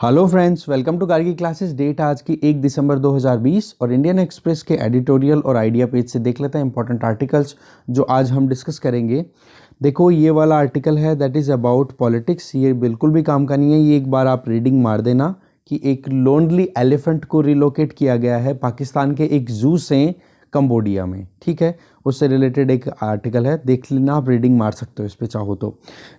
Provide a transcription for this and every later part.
Hello friends, welcome to Kargi classes. Date आज की 1 दिसंबर 2020 और इंडियन एक्सप्रेस के एडिटोरियल और आइडिया पेज से देख लेते हैं इंपॉर्टेंट आर्टिकल्स जो आज हम डिस्कस करेंगे। देखो, ये वाला आर्टिकल है दैट इज़ अबाउट पॉलिटिक्स। ये बिल्कुल भी काम का नहीं है। ये एक बार आप रीडिंग मार देना कि एक लोनली एलिफेंट को रिलोकेट किया गया है पाकिस्तान के एक जू से कंबोडिया में, ठीक है। उससे रिलेटेड एक आर्टिकल है, देख लेना, आप रीडिंग मार सकते हो इस पे चाहो तो।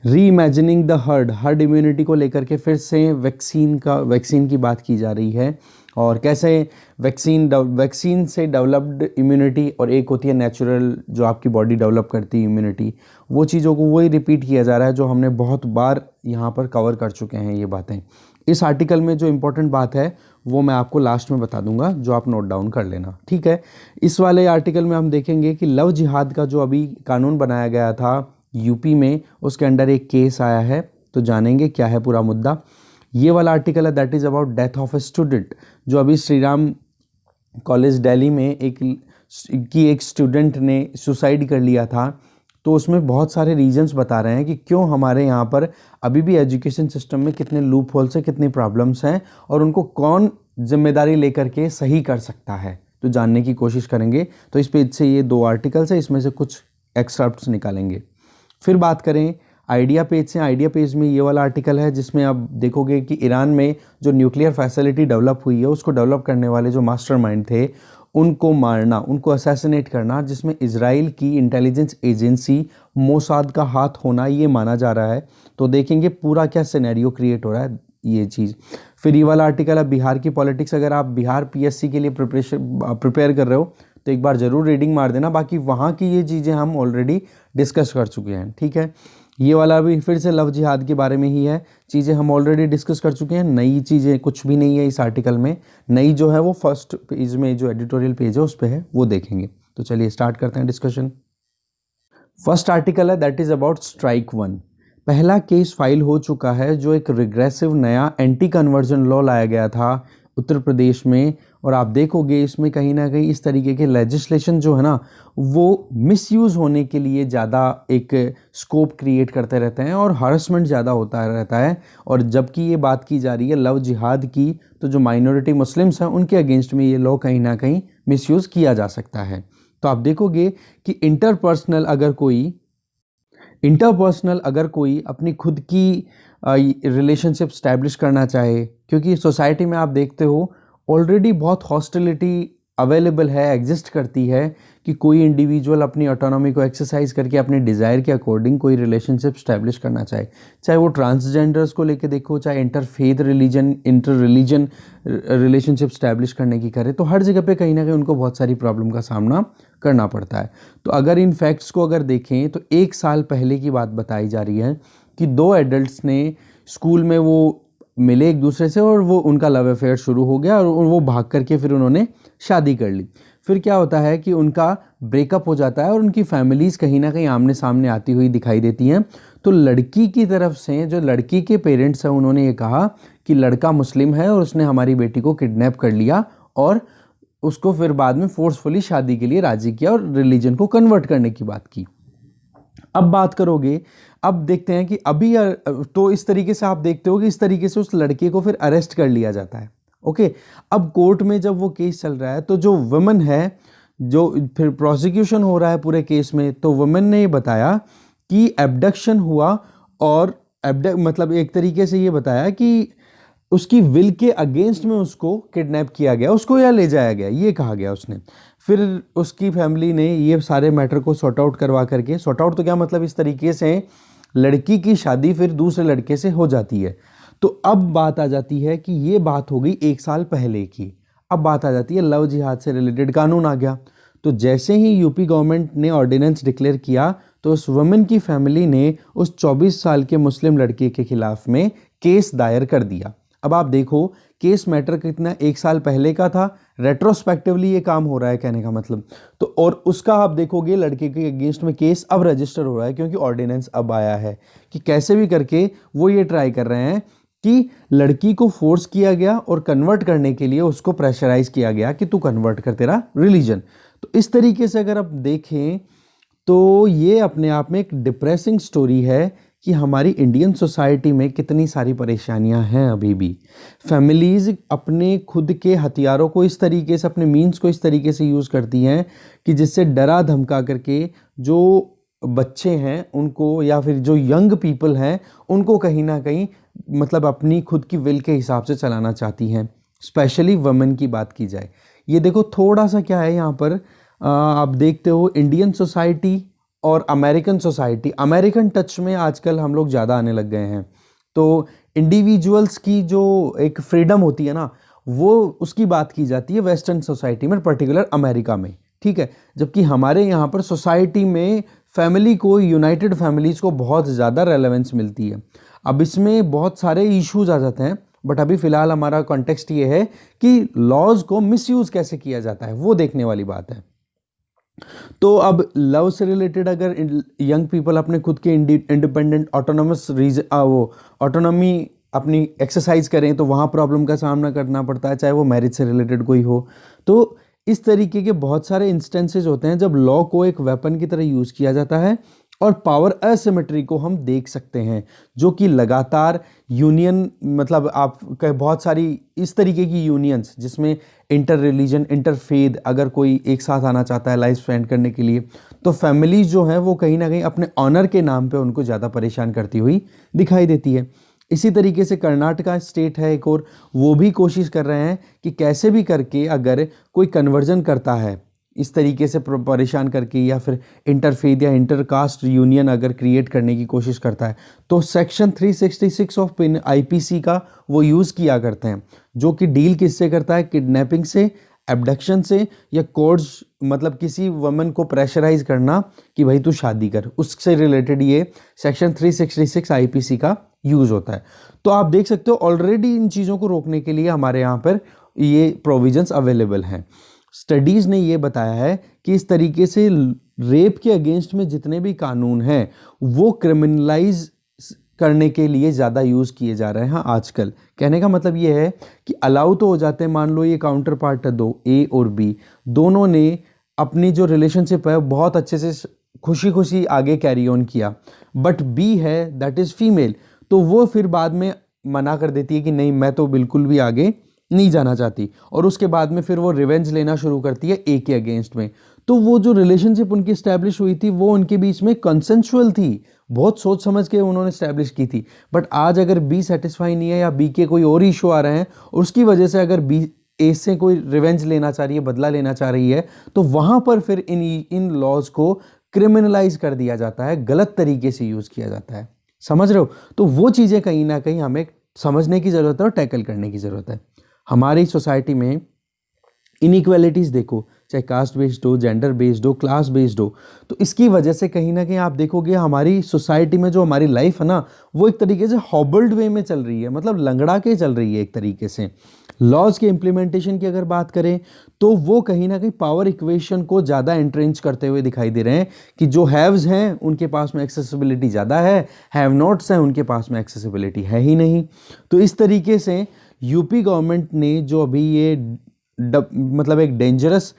री इमेजिनिंग द हर्ड इम्यूनिटी को लेकर के फिर से वैक्सीन की बात की जा रही है और कैसे वैक्सीन से डेवलप्ड इम्यूनिटी और एक होती है नेचुरल जो आपकी बॉडी डेवलप करती है इम्यूनिटी, वो चीज़ों को वही रिपीट किया जा रहा है जो हमने बहुत बार यहाँ पर कवर कर चुके हैं ये बातें। इस आर्टिकल में जो इम्पोर्टेंट बात है वो मैं आपको लास्ट में बता दूंगा, जो आप नोट डाउन कर लेना, ठीक है। इस वाले आर्टिकल में हम देखेंगे कि लव जिहाद का जो अभी कानून बनाया गया था यूपी में, उसके अंडर एक केस आया है, तो जानेंगे क्या है पूरा मुद्दा। ये वाला आर्टिकल है that is about death of a student, जो अभी श्री राम कॉलेज दिल्ली में एक स्टूडेंट ने सुसाइड कर लिया था। तो उसमें बहुत सारे रीजंस बता रहे हैं कि क्यों हमारे यहाँ पर अभी भी एजुकेशन सिस्टम में कितने लूप होल्स हैं, कितनी प्रॉब्लम्स हैं और उनको कौन जिम्मेदारी लेकर के सही कर सकता है, तो जानने की कोशिश करेंगे। तो इस पेज से ये 2 आर्टिकल्स हैं, इसमें से कुछ एक्सट्रैक्ट्स निकालेंगे। फिर बात करें आइडिया पेज से। आइडिया पेज में ये वाला आर्टिकल है जिसमें आप देखोगे कि ईरान में जो न्यूक्लियर फैसिलिटी डेवलप हुई है उसको डेवलप करने वाले जो मास्टरमाइंड थे उनको मारना, उनको असैसिनेट करना, जिसमें इजराइल की इंटेलिजेंस एजेंसी मोसाद का हाथ होना ये माना जा रहा है। तो देखेंगे पूरा क्या सिनेरियो क्रिएट हो रहा है ये चीज़। फिर ये वाला आर्टिकल है बिहार की पॉलिटिक्स। अगर आप बिहार पीएससी के लिए प्रिपेयर कर रहे हो तो एक बार ज़रूर रीडिंग मार देना। बाकी वहाँ की ये चीज़ें हम ऑलरेडी डिस्कस कर चुके हैं, ठीक है। ये वाला भी फिर से लव जिहाद के बारे में ही है, चीज़ें हम ऑलरेडी डिस्कस कर चुके हैं। नई चीज़ें कुछ भी नहीं है इस आर्टिकल में। नई जो है वो फर्स्ट पेज में जो एडिटोरियल पेज है उस पर है, वो देखेंगे। तो चलिए स्टार्ट करते हैं डिस्कशन। फर्स्ट आर्टिकल है दैट इज़ अबाउट स्ट्राइक 1। पहला केस फाइल हो चुका है जो एक रिग्रेसिव नया एंटी कन्वर्जन लॉ लाया गया था उत्तर प्रदेश में, और आप देखोगे इसमें कहीं ना कहीं इस तरीके के लेजिस्लेशन जो है ना वो मिसयूज़ होने के लिए ज़्यादा एक स्कोप क्रिएट करते रहते हैं और हरासमेंट ज़्यादा होता रहता है। और जबकि ये बात की जा रही है लव जिहाद की, तो जो माइनॉरिटी मुस्लिम्स हैं उनके अगेंस्ट में ये लॉ कहीं ना कहीं मिसयूज़ किया जा सकता है। तो आप देखोगे कि इंटरपर्सनल अगर कोई अपनी खुद की रिलेशनशिप स्टैब्लिश करना चाहे, क्योंकि सोसाइटी में आप देखते हो ऑलरेडी बहुत हॉस्टिलिटी अवेलेबल है, एग्जिस्ट करती है कि कोई इंडिविजुअल अपनी ऑटोनॉमी को एक्सरसाइज करके अपने डिज़ायर के अकॉर्डिंग कोई रिलेशनशिप स्टैब्लिश करना चाहे वो ट्रांसजेंडर्स को लेके देखो, चाहे इंटर रिलीजन रिलेशनशिप स्टैब्लिश करने की करे, तो हर जगह पे कहीं ना कहीं उनको बहुत सारी प्रॉब्लम का सामना करना पड़ता है। तो अगर इन फैक्ट्स को अगर देखें तो 1 साल पहले की बात बताई जा रही है कि 2 एडल्ट्स ने स्कूल में वो मिले एक दूसरे से और वो उनका लव अफेयर शुरू हो गया और वो भाग करके फिर उन्होंने शादी कर ली। फिर क्या होता है कि उनका ब्रेकअप हो जाता है और उनकी फैमिलीज़ कहीं ना कहीं आमने सामने आती हुई दिखाई देती हैं। तो लड़की की तरफ से जो लड़की के पेरेंट्स हैं उन्होंने ये कहा कि लड़का मुस्लिम है और उसने हमारी बेटी को किडनैप कर लिया और उसको फिर बाद में फोर्सफुली शादी के लिए राजी किया और रिलीजन को कन्वर्ट करने की बात की। अब बात करोगे, अब देखते हैं कि अभी तो इस तरीके से आप देखते हो कि इस तरीके से उस लड़के को फिर अरेस्ट कर लिया जाता है, ओके। अब कोर्ट में जब वो केस चल रहा है तो जो वुमेन है, जो फिर प्रोसिक्यूशन हो रहा है पूरे केस में, तो वुमेन ने ये बताया कि एब्डक्शन हुआ और मतलब एक तरीके से ये बताया कि उसकी विल के अगेंस्ट में उसको किडनैप किया गया, उसको या ले जाया गया, ये कहा गया उसने। फिर उसकी फैमिली ने ये सारे मैटर को सॉर्ट आउट करवा करके, सॉर्ट आउट तो क्या मतलब, इस तरीके से लड़की की शादी फिर दूसरे लड़के से हो जाती है। तो अब बात आ जाती है कि ये बात हो गई 1 साल पहले की। अब बात आ जाती है लव जिहाद से रिलेटेड कानून आ गया। तो जैसे ही यूपी गवर्नमेंट ने ऑर्डिनेंस डिक्लेयर किया तो उस वुमेन की फैमिली ने उस 24 साल के मुस्लिम लड़के के खिलाफ में केस दायर कर दिया। अब आप देखो केस मैटर कितना 1 साल पहले का था, रेट्रोस्पेक्टिवली ये काम हो रहा है कहने का मतलब। तो और उसका आप देखोगे लड़के के अगेंस्ट में केस अब रजिस्टर हो रहा है क्योंकि ऑर्डिनेंस अब आया है कि कैसे भी करके वो ये ट्राई कर रहे हैं कि लड़की को फोर्स किया गया और कन्वर्ट करने के लिए उसको प्रेशराइज किया गया कि तू कन्वर्ट कर तेरा रिलीजन। तो इस तरीके से अगर आप देखें तो ये अपने आप में एक डिप्रेसिंग स्टोरी है कि हमारी इंडियन सोसाइटी में कितनी सारी परेशानियां हैं अभी भी। फैमिलीज़ अपने खुद के हथियारों को इस तरीके से, अपने मीन्स को इस तरीके से यूज़ करती हैं कि जिससे डरा धमका करके जो बच्चे हैं उनको, या फिर जो यंग पीपल हैं उनको कहीं ना कहीं मतलब अपनी खुद की विल के हिसाब से चलाना चाहती हैं। स्पेशली वुमेन की बात की जाए, ये देखो थोड़ा सा क्या है यहाँ पर, आप देखते हो इंडियन सोसाइटी और अमेरिकन सोसाइटी, अमेरिकन टच में आजकल हम लोग ज़्यादा आने लग गए हैं। तो इंडिविजुअल्स की जो एक फ्रीडम होती है ना, वो उसकी बात की जाती है वेस्टर्न सोसाइटी में, पर्टिकुलर अमेरिका में, ठीक है। जबकि हमारे यहाँ पर सोसाइटी में फैमिली को, यूनाइटेड फैमिलीज़ को बहुत ज़्यादा रेलेवेंस मिलती है। अब इसमें बहुत सारे इश्यूज आ जाते हैं, बट अभी फ़िलहाल हमारा कॉन्टेक्स्ट ये है कि लॉज को मिसयूज़ कैसे किया जाता है, वो देखने वाली बात है। तो अब लव से रिलेटेड अगर यंग पीपल अपने खुद के इंडिपेंडेंट ऑटोनोमस वो ऑटोनॉमी अपनी एक्सरसाइज करें तो वहाँ प्रॉब्लम का सामना करना पड़ता है, चाहे वो मैरिज से रिलेटेड कोई हो। तो इस तरीके के बहुत सारे इंस्टेंसेस होते हैं जब लॉ को एक वेपन की तरह यूज़ किया जाता है, और पावर असिमेट्री को हम देख सकते हैं, जो कि लगातार यूनियन, मतलब आप बहुत सारी इस तरीके की यूनियंस जिसमें इंटर रिलीजन, इंटर फेथ अगर कोई एक साथ आना चाहता है लाइफ स्पेंड करने के लिए, तो फैमिलीज जो हैं वो कहीं ना कहीं अपने ऑनर के नाम पे उनको ज़्यादा परेशान करती हुई दिखाई देती है। इसी तरीके से कर्नाटका स्टेट है एक, और वो भी कोशिश कर रहे हैं कि कैसे भी करके अगर कोई कन्वर्जन करता है इस तरीके से परेशान करके, या फिर इंटरफेथ या इंटरकास्ट यूनियन अगर क्रिएट करने की कोशिश करता है, तो सेक्शन 366 ऑफ आईपीसी का वो यूज़ किया करते हैं, जो कि डील किससे करता है, किडनैपिंग से, एब्डक्शन से, या कोर्स मतलब किसी वुमन को प्रेशराइज करना कि भाई तू शादी कर, उससे रिलेटेड ये सेक्शन 366 आईपीसी का यूज़ होता है। तो आप देख सकते हो ऑलरेडी इन चीज़ों को रोकने के लिए हमारे यहाँ पर ये प्रोविजंस अवेलेबल हैं। स्टडीज़ ने ये बताया है कि इस तरीके से रेप के अगेंस्ट में जितने भी कानून हैं वो क्रिमिनलाइज करने के लिए ज़्यादा यूज़ किए जा रहे हैं आजकल। कहने का मतलब ये है कि अलाउ तो हो जाते हैं, मान लो ये काउंटर पार्ट है दो, ए और बी, दोनों ने अपनी जो रिलेशनशिप है बहुत अच्छे से खुशी खुशी आगे कैरी ऑन किया, बट बी है दैट इज़ फीमेल, तो वो फिर बाद में मना कर देती है कि नहीं मैं तो बिल्कुल भी आगे नहीं जाना चाहती, और उसके बाद में फिर वो रिवेंज लेना शुरू करती है ए के अगेंस्ट में। तो वो जो रिलेशनशिप उनकी स्टैब्लिश हुई थी वो उनके बीच में कंसेंशुअल थी, बहुत सोच समझ के उन्होंने स्टैब्लिश की थी। बट आज अगर बी सेटिस्फाई नहीं है या बी के कोई और इशू आ रहे हैं और उसकी वजह से अगर बी ए से कोई रिवेंज लेना चाह रही है, बदला लेना चाह रही है, तो वहाँ पर फिर इन लॉज को क्रिमिनलाइज कर दिया जाता है, गलत तरीके से यूज़ किया जाता है। समझ रहे हो? तो वो चीज़ें कहीं ना कहीं हमें समझने की ज़रूरत है और टैकल करने की ज़रूरत है। हमारी सोसाइटी में इनइक्वालिटीज़ देखो, चाहे कास्ट बेस्ड हो, जेंडर बेस्ड हो, क्लास बेस्ड हो, तो इसकी वजह से कहीं ना कहीं आप देखोगे हमारी सोसाइटी में जो हमारी लाइफ है ना, वो एक तरीके से हॉबल्ड वे में चल रही है, मतलब लंगड़ा के चल रही है एक तरीके से। लॉज के इम्प्लीमेंटेशन की अगर बात करें तो वो कहीं ना कहीं पावर इक्वेशन को ज़्यादा एंट्रेंच करते हुए दिखाई दे रहे हैं कि जो हैव्स हैं उनके पास में एक्सेसिबिलिटी ज़्यादा है, हैव नॉट्स हैं उनके पास में एक्सेसिबिलिटी है ही नहीं। तो इस तरीके से यूपी गवर्नमेंट ने जो अभी ये मतलब एक डेंजरस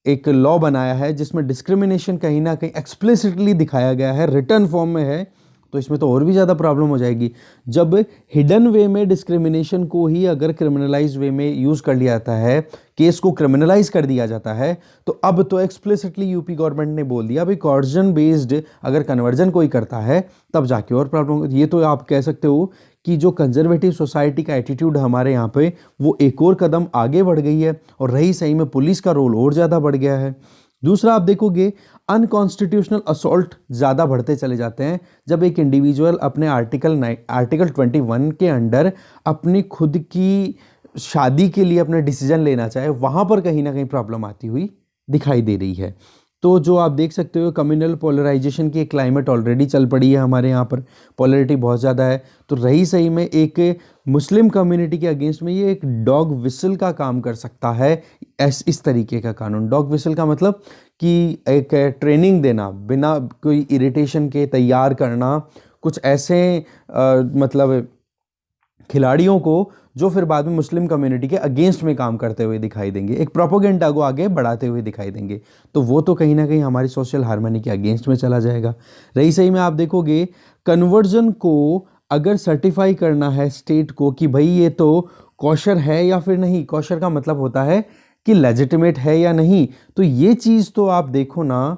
एक लॉ बनाया है जिसमें डिस्क्रिमिनेशन कहीं ना कहीं एक्सप्लिसिटली दिखाया गया है, रिटर्न फॉर्म में है, तो इसमें तो और भी ज़्यादा प्रॉब्लम हो जाएगी। जब हिडन वे में डिस्क्रिमिनेशन को ही अगर क्रिमिनलाइज वे में यूज़ कर लिया जाता है, केस को क्रिमिनलाइज कर दिया जाता है, तो अब तो एक्सप्लिसिटली यूपी गवर्नमेंट ने बोल दिया भाई कॉर्जन बेस्ड अगर कन्वर्जन कोई करता है तब जाके और प्रॉब्लम। ये तो आप कह सकते हो कि जो कंजर्वेटिव सोसाइटी का एटीट्यूड हमारे यहाँ पे वो एक और कदम आगे बढ़ गई है, और रही सही में पुलिस का रोल और ज़्यादा बढ़ गया है। दूसरा आप देखोगे अनकॉन्स्टिट्यूशनल असॉल्ट ज़्यादा बढ़ते चले जाते हैं जब एक इंडिविजुअल अपने आर्टिकल 21 के अंडर अपनी खुद की शादी के लिए अपने डिसीजन लेना चाहे, वहाँ पर कहीं ना कहीं प्रॉब्लम आती हुई दिखाई दे रही है। तो जो आप देख सकते हो कम्युनल पोलराइजेशन की एक क्लाइमेट ऑलरेडी चल पड़ी है हमारे यहाँ पर, पोलरिटी बहुत ज़्यादा है। तो रही सही में एक मुस्लिम कम्युनिटी के अगेंस्ट में ये एक डॉग विसल का काम कर सकता है, इस तरीके का कानून। डॉग विसल का मतलब कि एक ट्रेनिंग देना, बिना कोई इरिटेशन के तैयार करना कुछ ऐसे मतलब खिलाड़ियों को जो फिर बाद में मुस्लिम कम्युनिटी के अगेंस्ट में काम करते हुए दिखाई देंगे, एक प्रोपोगेंडा को आगे बढ़ाते हुए दिखाई देंगे, तो वो तो कहीं ना कहीं हमारी सोशल हार्मनी के अगेंस्ट में चला जाएगा। रही सही में आप देखोगे कन्वर्जन को अगर सर्टिफाई करना है स्टेट को कि भाई ये तो कॉशर है या फिर नहीं, कॉशर का मतलब होता है कि लेजिटिमेट है या नहीं, तो ये चीज़ तो आप देखो ना,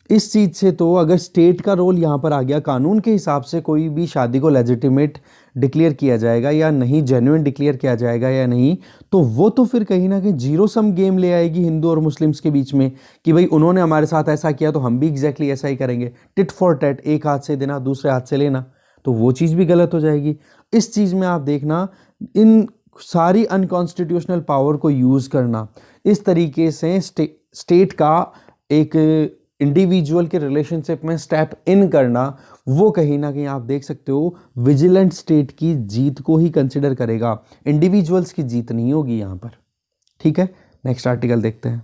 इस चीज़ से तो अगर स्टेट का रोल यहाँ पर आ गया, कानून के हिसाब से कोई भी शादी को लेजिटिमेट डिक्लेयर किया जाएगा या नहीं, जेन्युइन डिक्लेयर किया जाएगा या नहीं, तो वो तो फिर कहीं ना कहीं जीरो सम गेम ले आएगी हिंदू और मुस्लिम्स के बीच में कि भाई उन्होंने हमारे साथ ऐसा किया तो हम भी एग्जैक्टली ऐसा ही करेंगे, टिट फॉर टैट, एक हाथ से देना दूसरे हाथ से लेना, तो वो चीज़ भी गलत हो जाएगी। इस चीज़ में आप देखना, इन सारी अनकॉन्स्टिट्यूशनल पावर को यूज़ करना, इस तरीके से स्टेट का एक इंडिविजुअल के रिलेशनशिप में स्टेप इन करना, वो कहीं ना कहीं आप देख सकते हो विजिलेंट स्टेट की जीत को ही कंसिडर करेगा, इंडिविजुअल्स की जीत नहीं होगी यहाँ पर। ठीक है, नेक्स्ट आर्टिकल देखते हैं।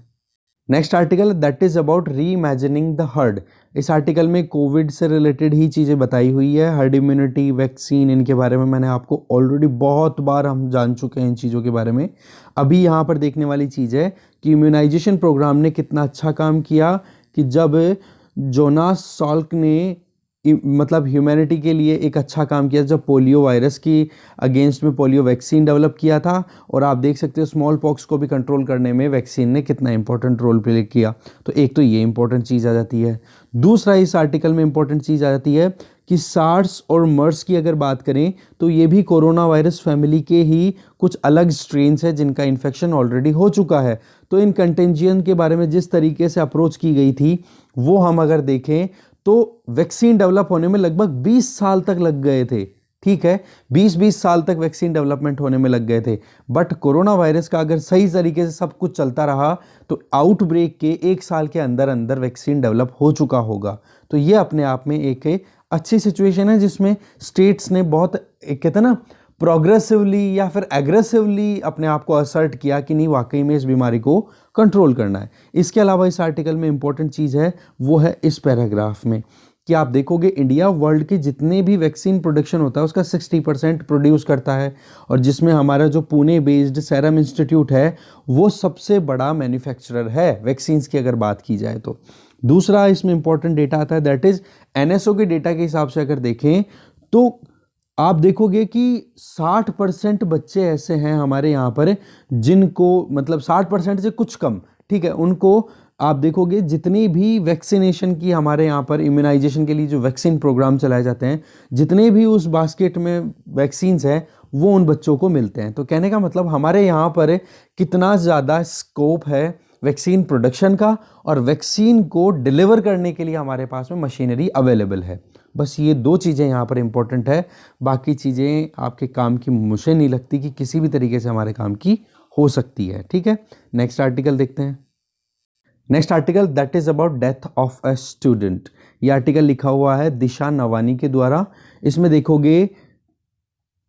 Next article that is about री इमेजिनिंग द हर्ड। इस आर्टिकल में कोविड से रिलेटेड ही चीज़ें बताई हुई है, हर्ड इम्यूनिटी, वैक्सीन, इनके बारे में मैंने आपको ऑलरेडी बहुत बार हम जान चुके हैं इन चीज़ों के बारे में। अभी यहाँ पर देखने वाली चीज़ है कि इम्यूनाइजेशन प्रोग्राम ने कितना अच्छा काम किया कि जब जोनास सॉल्क ने मतलब ह्यूमैनिटी के लिए एक अच्छा काम किया, जब पोलियो वायरस की अगेंस्ट में पोलियो वैक्सीन डेवलप किया था, और आप देख सकते हो स्मॉल पॉक्स को भी कंट्रोल करने में वैक्सीन ने कितना इंपॉर्टेंट रोल प्ले किया। तो एक तो ये इंपॉर्टेंट चीज़ आ जाती है। दूसरा इस आर्टिकल में इंपॉर्टेंट चीज़ आ जाती है कि सार्स और मर्स की अगर बात करें तो ये भी कोरोना वायरस फैमिली के ही कुछ अलग स्ट्रेन्स है जिनका इन्फेक्शन ऑलरेडी हो चुका है। तो इन कंटेंजियन के बारे में जिस तरीके से अप्रोच की गई थी, वो हम अगर देखें तो वैक्सीन डेवलप होने में लगभग 20 साल तक लग गए थे। ठीक है, 20 साल तक वैक्सीन डेवलपमेंट होने में लग गए थे। बट कोरोना वायरस का अगर सही तरीके से सब कुछ चलता रहा तो आउटब्रेक के 1 साल के अंदर अंदर वैक्सीन डेवलप हो चुका होगा। तो ये अपने आप में एक अच्छी सिचुएशन है जिसमें स्टेट्स ने बहुत एक कहते हैं ना प्रोग्रेसिवली या फिर एग्रेसिवली अपने आप को असर्ट किया कि नहीं, वाकई में इस बीमारी को कंट्रोल करना है। इसके अलावा इस आर्टिकल में इंपॉर्टेंट चीज़ है वो है इस पैराग्राफ में कि आप देखोगे इंडिया वर्ल्ड के जितने भी वैक्सीन प्रोडक्शन होता है उसका 60% प्रोड्यूस करता है, और जिसमें हमारा जो पुणे बेस्ड सेरम इंस्टीट्यूट है वो सबसे बड़ा मैन्युफैक्चरर है वैक्सीन्स की अगर बात की जाए तो। दूसरा इसमें इंपॉर्टेंट डेटा आता है, दैट इज एनएसओ के डेटा के हिसाब से अगर देखें तो आप देखोगे कि 60% बच्चे ऐसे हैं हमारे यहाँ पर जिनको मतलब 60% से कुछ कम, ठीक है, उनको आप देखोगे जितनी भी वैक्सीनेशन की हमारे यहाँ पर इम्यूनाइजेशन के लिए जो वैक्सीन प्रोग्राम चलाए जाते हैं, जितने भी उस बास्केट में वैक्सीन्स हैं वो उन बच्चों को मिलते हैं। तो कहने का मतलब हमारे यहाँ पर कितना ज़्यादा स्कोप है वैक्सीन प्रोडक्शन का, और वैक्सीन को डिलीवर करने के लिए हमारे पास में मशीनरी अवेलेबल है। बस ये 2 चीज़ें यहाँ पर इंपॉर्टेंट है, बाकी चीज़ें आपके काम की मुझे नहीं लगती कि किसी भी तरीके से हमारे काम की हो सकती है। ठीक है, नेक्स्ट आर्टिकल देखते हैं। Next article that is about death of a student. ये आर्टिकल लिखा हुआ है दिशा नवानी के द्वारा। इसमें देखोगे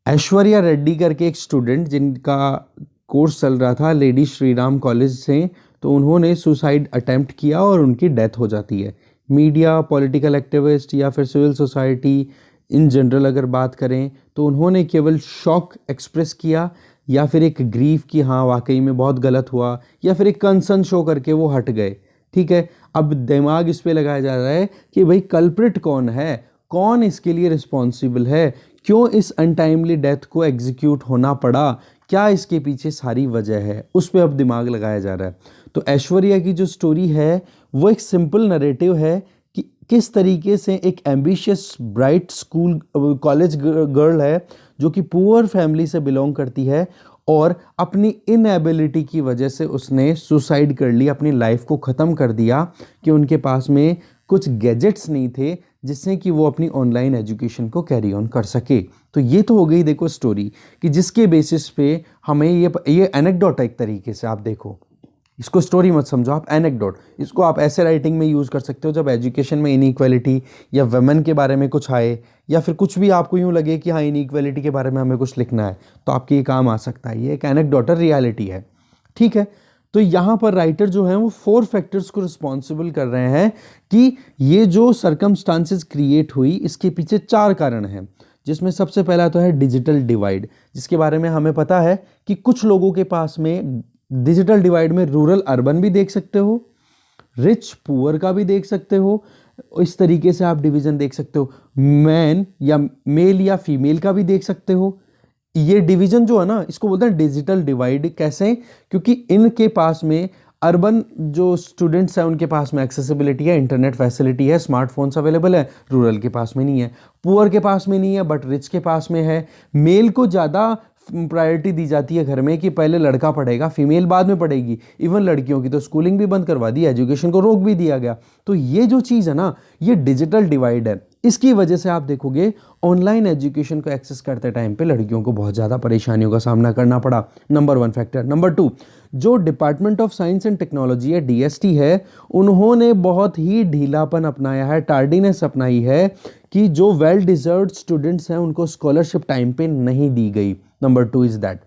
ऐश्वर्या रेड्डी करके एक स्टूडेंट जिनका कोर्स चल रहा था लेडी श्रीराम कॉलेज से, तो उन्होंने सुसाइड अटेम्प्ट किया और उनकी डेथ हो जाती है। मीडिया, पॉलिटिकल एक्टिविस्ट या फिर सिविल सोसाइटी इन जनरल अगर बात करें तो उन्होंने केवल शॉक एक्सप्रेस किया या फिर एक ग्रीफ कि हाँ वाकई में बहुत गलत हुआ, या फिर एक कंसर्न शो करके वो हट गए। ठीक है, अब दिमाग इस पे लगाया जा रहा है कि भाई कल्प्रिट कौन है, कौन इसके लिए रिस्पॉन्सिबल है, क्यों इस अनटाइमली डेथ को एग्जीक्यूट होना पड़ा, क्या इसके पीछे सारी वजह है, उस पर अब दिमाग लगाया जा रहा है। तो ऐश्वर्या की जो स्टोरी है वो एक सिंपल नरेटिव है कि किस तरीके से एक ambitious bright school college girl है जो कि पुअर फैमिली से बिलोंग करती है, और अपनी इनएबिलिटी की वजह से उसने सुसाइड कर ली, अपनी लाइफ को ख़त्म कर दिया कि उनके पास में कुछ गैजेट्स नहीं थे जिससे कि वो अपनी ऑनलाइन एजुकेशन को कैरी ऑन कर सके। तो ये तो हो गई देखो स्टोरी कि जिसके बेसिस पे हमें ये एनेक्डोट है एक तरीके से, आप देखो इसको स्टोरी मत समझो, आप एनेक्डोट, इसको आप ऐसे राइटिंग में यूज़ कर सकते हो जब एजुकेशन में इनइक्वालिटी या वुमेन के बारे में कुछ आए, या फिर कुछ भी आपको यूँ लगे कि हाँ इनइक्वालिटी के बारे में हमें कुछ लिखना है तो आपके ये काम आ सकता है। ये एक एनेक्डोटल रियलिटी है। ठीक है, तो यहाँ पर राइटर जो है वो 4 फैक्टर्स को रिस्पॉन्सिबल कर रहे हैं कि ये जो सर्कमस्टांसेस क्रिएट हुई इसके पीछे 4 कारण हैं, जिसमें सबसे पहला तो है डिजिटल डिवाइड, जिसके बारे में हमें पता है कि कुछ लोगों के पास में डिजिटल डिवाइड में रूरल अर्बन भी देख सकते हो, रिच पुअर का भी देख सकते हो, इस तरीके से आप डिवीजन देख सकते हो, मैन या मेल या फीमेल का भी देख सकते हो। ये डिवीजन जो है ना, इसको बोलते हैं डिजिटल डिवाइड। कैसे? क्योंकि इनके पास में अर्बन जो स्टूडेंट्स हैं उनके पास में एक्सेसिबिलिटी है, इंटरनेट फैसिलिटी है, स्मार्टफोन्स अवेलेबल है, रूरल के पास में नहीं है। पुअर के पास में नहीं है बट रिच के पास में है। मेल को ज़्यादा प्रायोरिटी दी जाती है घर में कि पहले लड़का पढ़ेगा, फीमेल बाद में पढ़ेगी। इवन लड़कियों की तो स्कूलिंग भी बंद करवा दी, एजुकेशन को रोक भी दिया गया। तो ये जो चीज़ है ना, ये डिजिटल डिवाइड है। इसकी वजह से आप देखोगे ऑनलाइन एजुकेशन को एक्सेस करते टाइम पे लड़कियों को बहुत ज़्यादा परेशानियों का सामना करना पड़ा। Number 1 factor. नंबर 2, जो department of science and technology है, डीएसटी है, उन्होंने बहुत ही ढीलापन अपनाया है, टार्डीनेस अपनाई है कि जो वेल डिजर्व्ड स्टूडेंट्स हैं उनको स्कॉलरशिप टाइम पे नहीं दी गई। Number 2 is that.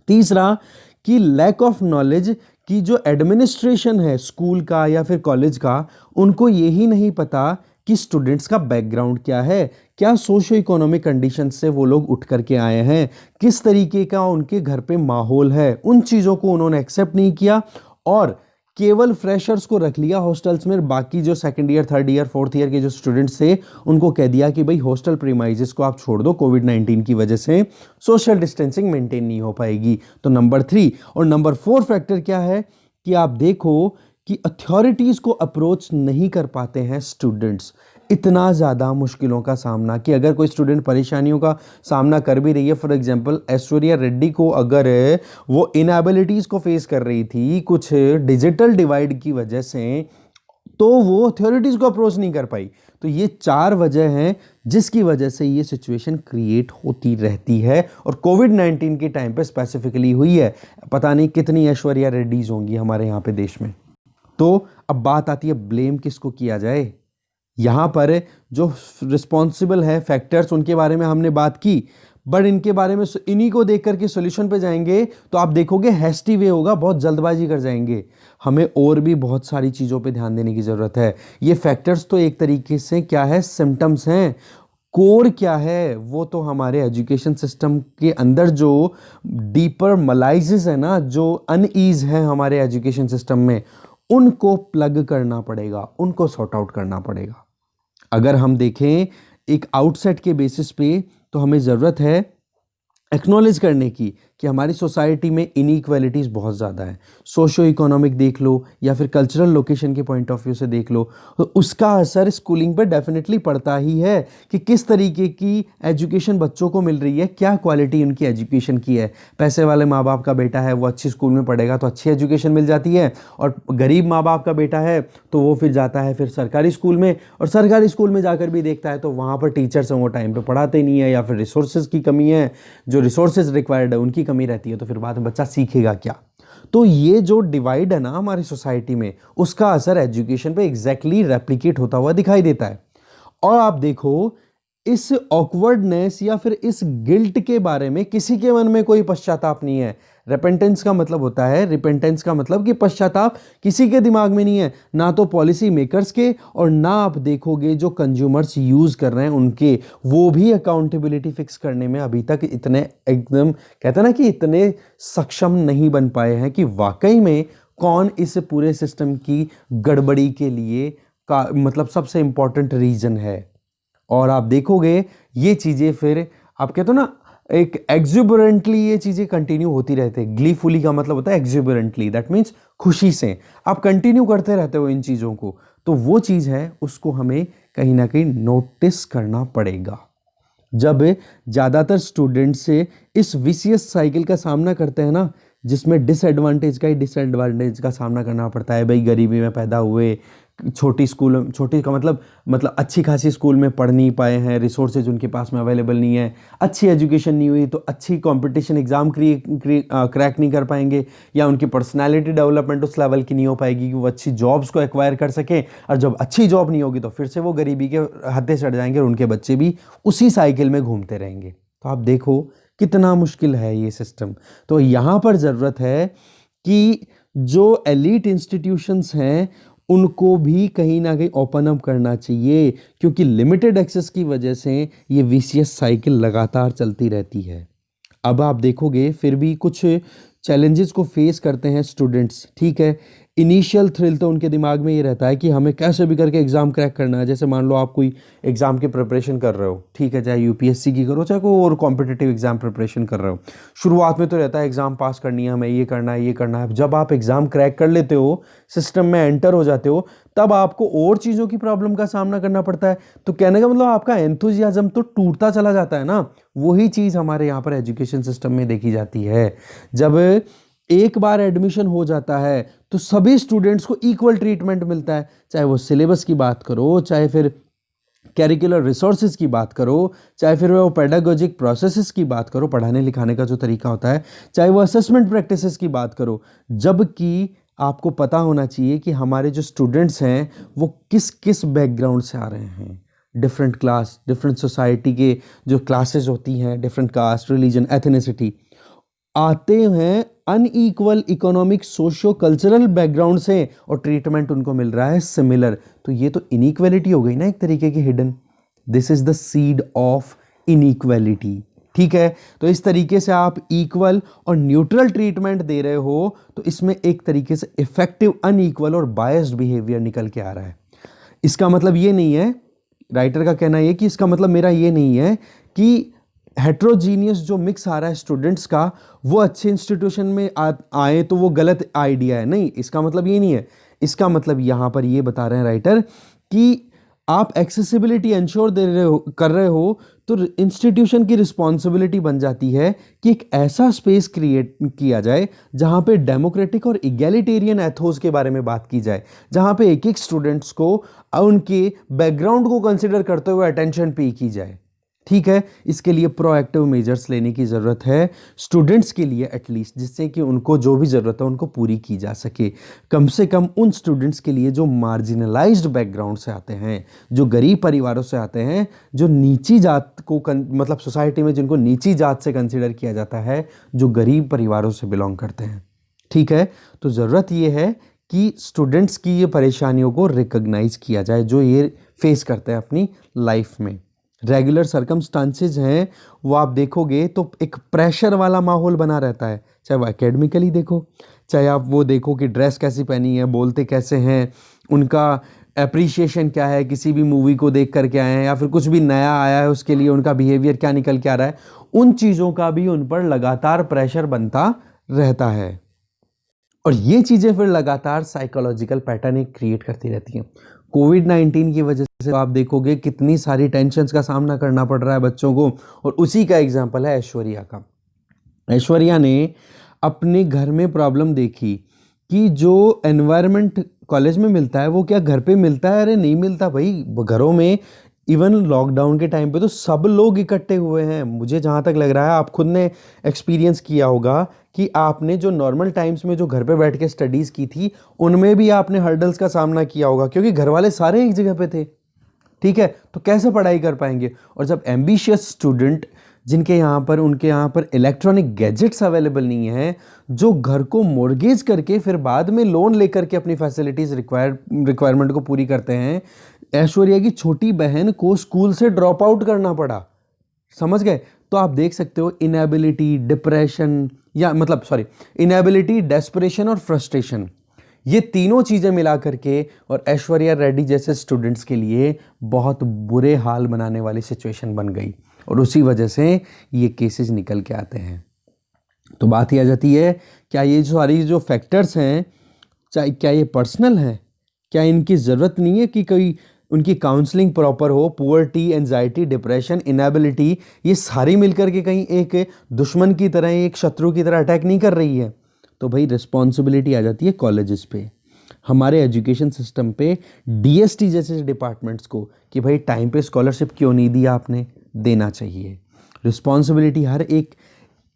तीसरा, कि लैक ऑफ नॉलेज, कि जो एडमिनिस्ट्रेशन है स्कूल का या फिर कॉलेज का, उनको यही नहीं पता कि स्टूडेंट्स का बैकग्राउंड क्या है, क्या सोशियो इकोनॉमिक कंडीशन से वो लोग उठ करके आए हैं, किस तरीके का उनके घर पे माहौल है। उन चीज़ों को उन्होंने एक्सेप्ट नहीं किया और केवल फ्रेशर्स को रख लिया हॉस्टल्स में। बाकी जो second year, third year, fourth year के जो स्टूडेंट्स थे उनको कह दिया कि भाई हॉस्टल प्रीमाइजेस को आप छोड़ दो, कोविड-19 की वजह से सोशल डिस्टेंसिंग मेंटेन नहीं हो पाएगी। तो नंबर 3 और नंबर 4 फैक्टर क्या है कि आप देखो कि अथॉरिटीज़ को अप्रोच नहीं कर पाते हैं स्टूडेंट्स। इतना ज़्यादा मुश्किलों का सामना कि अगर कोई स्टूडेंट परेशानियों का सामना कर भी रही है, फॉर एग्जांपल ऐश्वर्या रेड्डी को अगर वो इनएबिलिटीज़ को फेस कर रही थी कुछ डिजिटल डिवाइड की वजह से, तो वो अथॉरिटीज़ को अप्रोच नहीं कर पाई। तो ये 4 वजह हैं जिसकी वजह से ये सिचुएशन क्रिएट होती रहती है और कोविड-19 के टाइम पे स्पेसिफिकली हुई है। पता नहीं कितनी ऐश्वर्या रेड्डीज होंगी हमारे यहाँ पे देश में। तो अब बात आती है ब्लेम किसको किया जाए। यहाँ पर जो रिस्पॉन्सिबल है फैक्टर्स, उनके बारे में हमने बात की, बट इनके बारे में इन्हीं को देख करके सॉल्यूशन पे जाएंगे तो आप देखोगे हैस्टी वे होगा, बहुत जल्दबाजी कर जाएंगे। हमें और भी बहुत सारी चीज़ों पे ध्यान देने की ज़रूरत है। ये फैक्टर्स तो एक तरीके से क्या है, सिम्टम्स हैं। कोर क्या है, वो तो हमारे एजुकेशन सिस्टम के अंदर जो डीपर मलाइजेस है ना, जो अनईज है हमारे एजुकेशन सिस्टम में, उनको प्लग करना पड़ेगा, उनको सॉर्ट आउट करना पड़ेगा। अगर हम देखें एक आउटसेट के बेसिस पे, तो हमें ज़रूरत है एक्नॉलेज करने की कि हमारी सोसाइटी में इनइक्वालिटीज़ बहुत ज़्यादा है। सोशो इकोनॉमिक देख लो या फिर कल्चरल लोकेशन के पॉइंट ऑफ व्यू से देख लो, तो उसका असर स्कूलिंग पर डेफिनेटली पड़ता ही है कि किस तरीके की एजुकेशन बच्चों को मिल रही है, क्या क्वालिटी उनकी एजुकेशन की है। पैसे वाले माँ बाप का बेटा है, वो अच्छी स्कूल में पढ़ेगा तो अच्छी एजुकेशन मिल जाती है, और गरीब माँ बाप का बेटा है तो वो फिर जाता है फिर सरकारी स्कूल में, और सरकारी स्कूल में जाकर भी देखता है तो वहाँ पर टीचर्स हैं वो टाइम पर पढ़ाते नहीं है, या फिर रिसोर्सेज की कमी है, जो रिसोर्सेज रिक्वायर्ड है उनकी कमी रहती है, तो फिर बाद में बच्चा सीखेगा क्या। तो ये जो डिवाइड है ना हमारी सोसाइटी में, उसका असर एजुकेशन पे एग्जैक्टली रेप्लिकेट होता हुआ दिखाई देता है। और आप देखो इस ऑकवर्डनेस या फिर इस गिल्ट के बारे में किसी के मन में कोई पश्चाताप नहीं है। रिपेंटेंस का मतलब होता है, रिपेंटेंस का मतलब कि पश्चाताप किसी के दिमाग में नहीं है, ना तो पॉलिसी मेकर्स के, और ना आप देखोगे जो कंज्यूमर्स यूज कर रहे हैं उनके। वो भी अकाउंटेबिलिटी फिक्स करने में अभी तक इतने एकदम कहते हैं ना कि इतने सक्षम नहीं बन पाए हैं कि वाकई में कौन इस पूरे सिस्टम की गड़बड़ी के लिए का मतलब सबसे इंपॉर्टेंट रीजन है। और आप देखोगे ये चीज़ें फिर आप कहते हो ना एक एक्जुबरेंटली ये चीज़ें कंटिन्यू होती रहती है। ग्लीफुली का मतलब होता है एक्जुबरेंटली, दैट मीन्स खुशी से आप कंटिन्यू करते रहते हो इन चीज़ों को, तो वो चीज़ है उसको हमें कहीं ना कहीं नोटिस करना पड़ेगा। जब ज़्यादातर स्टूडेंट्स से इस विशियस साइकिल का सामना करते हैं ना, जिसमें डिसएडवांटेज का ही डिसएडवांटेज का सामना करना पड़ता है। भाई गरीबी में पैदा हुए, छोटी का मतलब अच्छी खासी स्कूल में पढ़ नहीं पाए हैं, रिसोर्सेज उनके पास में अवेलेबल नहीं है, अच्छी एजुकेशन नहीं हुई तो अच्छी कंपटीशन एग्ज़ाम क्रैक नहीं कर पाएंगे, या उनकी पर्सनालिटी डेवलपमेंट उस लेवल की नहीं हो पाएगी कि वो अच्छी जॉब्स को एक्वायर कर सकें, और जब अच्छी जॉब नहीं होगी तो फिर से वो गरीबी के हत्थे चढ़ जाएंगे और उनके बच्चे भी उसी साइकिल में घूमते रहेंगे। तो आप देखो कितना मुश्किल है ये सिस्टम। तो यहाँ पर ज़रूरत है कि जो एलीट इंस्टीट्यूशंस हैं उनको भी कहीं ना कहीं ओपन अप करना चाहिए, क्योंकि लिमिटेड एक्सेस की वजह से ये विशियस साइकिल लगातार चलती रहती है। अब आप देखोगे फिर भी कुछ चैलेंजेस को फेस करते हैं स्टूडेंट्स, ठीक है। इनिशियल थ्रिल तो उनके दिमाग में ये रहता है कि हमें कैसे भी करके एग्ज़ाम क्रैक करना है। जैसे मान लो आप कोई एग्ज़ाम की प्रिपरेशन कर रहे हो, ठीक है, चाहे यूपीएससी की करो चाहे कोई और कॉम्पिटिटिव एग्ज़ाम प्रिपरेशन कर रहे हो, शुरुआत में तो रहता है एग्ज़ाम पास करनी है, हमें ये करना है ये करना है। जब आप एग्ज़ाम क्रैक कर लेते हो, सिस्टम में एंटर हो जाते हो, तब आपको और चीज़ों की प्रॉब्लम का सामना करना पड़ता है। तो कहने का मतलब आपका एंथुजियाज्म तो टूटता चला जाता है ना। वही चीज़ हमारे यहाँ पर एजुकेशन सिस्टम में देखी जाती है। जब एक बार एडमिशन हो जाता है तो सभी स्टूडेंट्स को इक्वल ट्रीटमेंट मिलता है, चाहे वो सिलेबस की बात करो, चाहे फिर कैरिकुलर रिसोर्सेज की बात करो, चाहे फिर वो पेडागोजिक प्रोसेसेस की बात करो, पढ़ाने लिखाने का जो तरीका होता है, चाहे वो असेसमेंट प्रैक्टिसेस की बात करो। जबकि आपको पता होना चाहिए कि हमारे जो स्टूडेंट्स हैं वो किस किस बैकग्राउंड से आ रहे हैं। डिफरेंट क्लास, डिफरेंट सोसाइटी के जो क्लासेस होती हैं, डिफरेंट कास्ट, रिलीजन, एथनिसिटी, आते हैं unequal economic socio cultural background से, और ट्रीटमेंट उनको मिल रहा है सिमिलर। तो ये तो इनइक्वालिटी हो गई ना एक तरीके की hidden. This is the seed of inequality, ठीक है। तो इस तरीके से आप इक्वल और न्यूट्रल ट्रीटमेंट दे रहे हो, तो इसमें एक तरीके से इफेक्टिव अनइक्वल और बायस्ड बिहेवियर निकल के आ रहा है। इसका मतलब ये नहीं है, राइटर का कहना है कि इसका मतलब मेरा ये नहीं है कि हेट्रोजीनियस जो मिक्स आ रहा है स्टूडेंट्स का वो अच्छे इंस्टीट्यूशन में आए तो वो गलत आइडिया है। नहीं, इसका मतलब ये नहीं है। इसका मतलब यहाँ पर ये बता रहे हैं राइटर कि आप एक्सेसिबिलिटी इंश्योर कर रहे हो तो इंस्टीट्यूशन की रिस्पॉन्सिबिलिटी बन जाती है कि एक ऐसा स्पेस क्रिएट किया जाए जहाँ पे डेमोक्रेटिक और इगैलिटेरियन एथोस के बारे में बात की जाए, जहाँ पे एक एक स्टूडेंट्स को उनके बैकग्राउंड को कंसिडर करते हुए अटेंशन पे की जाए, ठीक है। इसके लिए प्रोएक्टिव मेजर्स लेने की ज़रूरत है स्टूडेंट्स के लिए एटलीस्ट, जिससे कि उनको जो भी ज़रूरत है उनको पूरी की जा सके। कम से कम उन स्टूडेंट्स के लिए जो मार्जिनलाइज्ड बैकग्राउंड से आते हैं, जो गरीब परिवारों से आते हैं, जो नीची जात को मतलब सोसाइटी में जिनको नीची जात से कंसिडर किया जाता है, जो गरीब परिवारों से बिलोंग करते हैं, ठीक है। तो ज़रूरत ये है कि स्टूडेंट्स की ये परेशानियों को रिकग्नाइज किया जाए जो ये फेस करते हैं अपनी लाइफ में। रेगुलर सर्कमस्टांसेस हैं वो आप देखोगे तो एक प्रेशर वाला माहौल बना रहता है, चाहे वो एकेडमिकली देखो, चाहे आप वो देखो कि ड्रेस कैसी पहनी है, बोलते कैसे हैं, उनका एप्रिसिएशन क्या है, किसी भी मूवी को देख करके आए हैं या फिर कुछ भी नया आया है उसके लिए उनका बिहेवियर क्या निकल के आ रहा है, उन चीज़ों का भी उन पर लगातार प्रेशर बनता रहता है। और ये चीज़ें फिर लगातार साइकोलॉजिकल पैटर्न एक क्रिएट करती रहती हैं। कोविड-19 की वजह से आप देखोगे कितनी सारी टेंशन्स का सामना करना पड़ रहा है बच्चों को, और उसी का एग्जांपल है ऐश्वर्या का। ऐश्वर्या ने अपने घर में प्रॉब्लम देखी कि जो एनवायरनमेंट कॉलेज में मिलता है वो क्या घर पे मिलता है? अरे नहीं मिलता भाई, घरों में इवन लॉकडाउन के टाइम पे तो सब लोग इकट्ठे हुए हैं। मुझे जहाँ तक लग रहा है आप खुद ने एक्सपीरियंस किया होगा कि आपने जो नॉर्मल टाइम्स में जो घर पे बैठ के स्टडीज़ की थी उनमें भी आपने हर्डल्स का सामना किया होगा, क्योंकि घर वाले सारे एक जगह पे थे, ठीक है। तो कैसे पढ़ाई कर पाएंगे? और जब एम्बिशियस स्टूडेंट जिनके यहाँ पर उनके यहाँ पर इलेक्ट्रॉनिक गैजेट्स अवेलेबल नहीं है, जो घर को मॉर्गेज करके फिर बाद में लोन लेकर के अपनी फैसिलिटीज़ रिक्वायरमेंट को पूरी करते हैं, ऐश्वर्या की छोटी बहन को स्कूल से ड्रॉप आउट करना पड़ा, समझ गए। तो आप देख सकते हो इनएबिलिटी, डिप्रेशन, या मतलब सॉरी इनएबिलिटी, डेस्परेशन और फ्रस्ट्रेशन, ये तीनों चीज़ें मिला करके और ऐश्वर्या रेड्डी जैसे स्टूडेंट्स के लिए बहुत बुरे हाल बनाने वाली सिचुएशन बन गई, और उसी वजह से ये केसेस निकल के आते हैं। तो बात ही आ जाती है, क्या ये सारी जो फैक्टर्स हैं चाहे क्या ये पर्सनल हैं? क्या इनकी ज़रूरत नहीं है कि कोई उनकी काउंसलिंग प्रॉपर हो? पुअर्टी, एंजाइटी, डिप्रेशन, इनएबिलिटी, ये सारी मिलकर के कहीं एक दुश्मन की तरह, एक शत्रु की तरह अटैक नहीं कर रही है? तो भाई रिस्पॉन्सिबिलिटी आ जाती है कॉलेजेस पे, हमारे एजुकेशन सिस्टम पे, डीएसटी जैसे डिपार्टमेंट्स को, कि भाई टाइम पे स्कॉलरशिप क्यों नहीं दिया आपने, देना चाहिए। रिस्पॉन्सिबिलिटी हर एक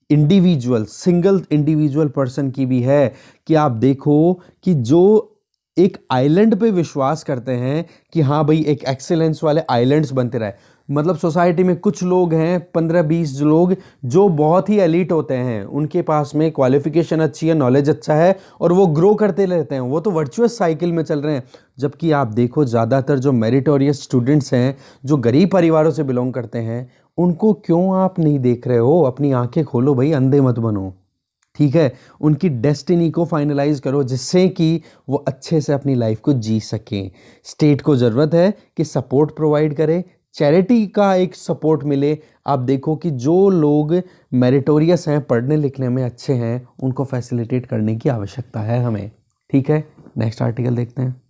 इंडिविजुअल, सिंगल इंडिविजुअल पर्सन की भी है कि आप देखो कि जो एक आइलैंड पे विश्वास करते हैं कि हाँ भाई एक एक्सेलेंस वाले आइलैंड्स बनते रहे, मतलब सोसाइटी में कुछ लोग हैं 15-20 लोग जो बहुत ही एलीट होते हैं, उनके पास में क्वालिफिकेशन अच्छी है, नॉलेज अच्छा है और वो ग्रो करते रहते हैं, वो तो वर्चुअस साइकिल में चल रहे हैं। जबकि आप देखो ज़्यादातर जो मेरिटोरियस स्टूडेंट्स हैं, जो गरीब परिवारों से बिलोंग करते हैं, उनको क्यों आप नहीं देख रहे हो? अपनी आंखें खोलो भाई, अंधे मत बनो, ठीक है, उनकी डेस्टिनी को फाइनलाइज करो जिससे कि वो अच्छे से अपनी लाइफ को जी सकें। स्टेट को ज़रूरत है कि सपोर्ट प्रोवाइड करे, चैरिटी का एक सपोर्ट मिले। आप देखो कि जो लोग मेरिटोरियस हैं, पढ़ने लिखने में अच्छे हैं, उनको फैसिलिटेट करने की आवश्यकता है हमें। ठीक है, नेक्स्ट आर्टिकल देखते हैं।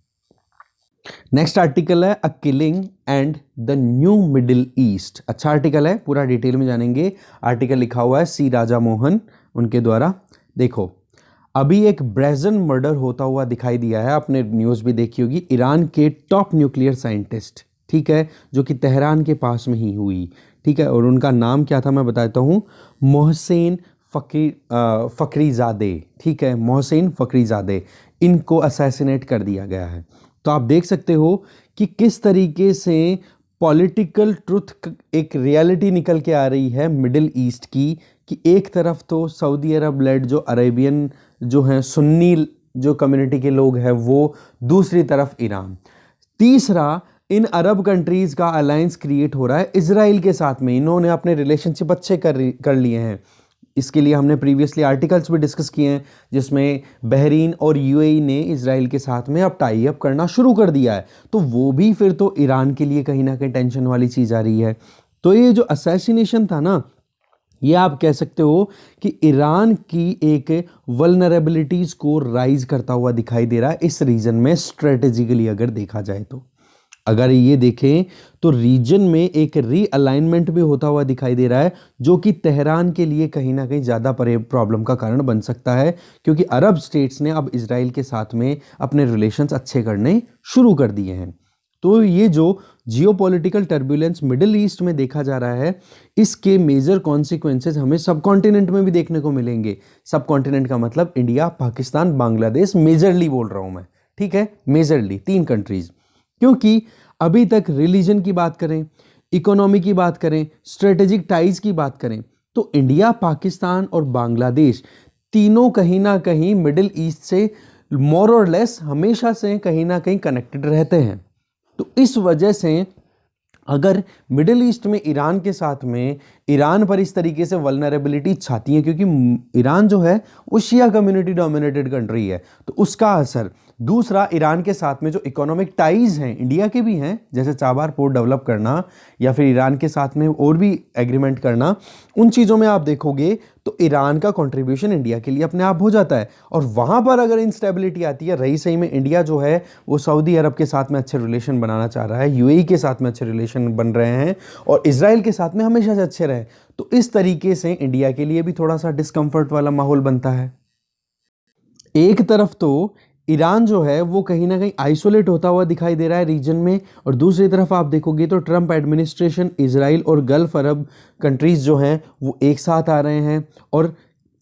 नेक्स्ट आर्टिकल है a killing and the new middle east. अच्छा आर्टिकल है, पूरा डिटेल में जानेंगे। आर्टिकल लिखा हुआ है सी राजा मोहन उनके द्वारा। देखो, अभी एक ब्रेजन मर्डर होता हुआ दिखाई दिया है, आपने न्यूज़ भी देखी होगी। ईरान के टॉप न्यूक्लियर साइंटिस्ट, ठीक है, जो कि तेहरान के पास में ही हुई। ठीक है, और उनका नाम क्या था मैं बताता हूँ, मोहसेन फ़खरीज़ादे। ठीक है, मोहसेन फ़खरीज़ादे, इनको असैसिनेट कर दिया गया है। तो आप देख सकते हो कि किस तरीके से पॉलिटिकल ट्रुथ एक रियलिटी निकल के आ रही है मिडिल ईस्ट की, कि एक तरफ तो सऊदी अरब लेड जो अरेबियन जो हैं सुन्नी जो कम्युनिटी के लोग हैं वो, दूसरी तरफ ईरान, तीसरा इन अरब कंट्रीज़ का अलायंस क्रिएट हो रहा है इजराइल के साथ में। इन्होंने अपने रिलेशनशिप अच्छे कर लिए हैं। इसके लिए हमने प्रीवियसली आर्टिकल्स भी डिस्कस किए हैं जिसमें बहरीन और यूएई ने इजराइल के साथ में अब टाई अप करना शुरू कर दिया है। तो वो भी फिर तो ईरान के लिए कहीं ना कहीं टेंशन वाली चीज़ आ रही है। तो ये जो असैसिनेशन था ना, ये आप कह सकते हो कि ईरान की एक वल्नरेबिलिटीज़ को राइज करता हुआ दिखाई दे रहा है इस रीजन में, स्ट्रेटेजिकली अगर देखा जाए तो। अगर ये देखें तो रीजन में एक रीअलाइनमेंट भी होता हुआ दिखाई दे रहा है, जो कि तेहरान के लिए कहीं ना कहीं ज़्यादा प्रॉब्लम का कारण बन सकता है, क्योंकि अरब स्टेट्स ने अब इजराइल के साथ में अपने रिलेशंस अच्छे करने शुरू कर दिए हैं। तो ये जो जियोपॉलिटिकल टर्बुलेंस मिडिल ईस्ट में देखा जा रहा है, इसके मेजर कॉन्सिक्वेंसेस हमें सब कॉन्टिनेंट में भी देखने को मिलेंगे। सब कॉन्टिनेंट का मतलब इंडिया, पाकिस्तान, बांग्लादेश, मेजरली बोल रहा हूं मैं। ठीक है, मेजरली 3 कंट्रीज, क्योंकि अभी तक रिलीजन की बात करें, इकोनॉमी की बात करें, स्ट्रेटेजिक टाइज की बात करें, तो इंडिया, पाकिस्तान और बांग्लादेश तीनों कहीं ना कहीं मिडिल ईस्ट से मोर और लेस हमेशा से कहीं ना कहीं कनेक्टेड रहते हैं। तो इस वजह से अगर मिडिल ईस्ट में ईरान के साथ में ईरान पर इस तरीके से वल्नरेबिलिटी छाती है, क्योंकि ईरान जो है वो शिया कम्युनिटी डोमिनेटेड कंट्री है, तो उसका असर। दूसरा, ईरान के साथ में जो इकोनॉमिक टाइज हैं, इंडिया के भी हैं, जैसे चाबार पोर्ट डेवलप करना या फिर ईरान के साथ में और भी एग्रीमेंट करना, उन चीज़ों में आप देखोगे तो ईरान का कंट्रीब्यूशन इंडिया के लिए अपने आप हो जाता है। और वहाँ पर अगर इंस्टेबिलिटी आती है, रही सही में इंडिया जो है वो सऊदी अरब के साथ में अच्छे रिलेशन बनाना चाह रहा है, यूएई के साथ में अच्छे रिलेशन बन रहे हैं और इजराइल के साथ में हमेशा से अच्छे रहे, तो इस तरीके से इंडिया के लिए भी थोड़ा सा डिस्कम्फर्ट वाला माहौल बनता है। एक तरफ तो ईरान जो है वो कहीं ना कहीं आइसोलेट होता हुआ दिखाई दे रहा है रीजन में, और दूसरी तरफ आप देखोगे तो ट्रंप एडमिनिस्ट्रेशन, इजराइल और गल्फ अरब कंट्रीज जो हैं वो एक साथ आ रहे हैं, और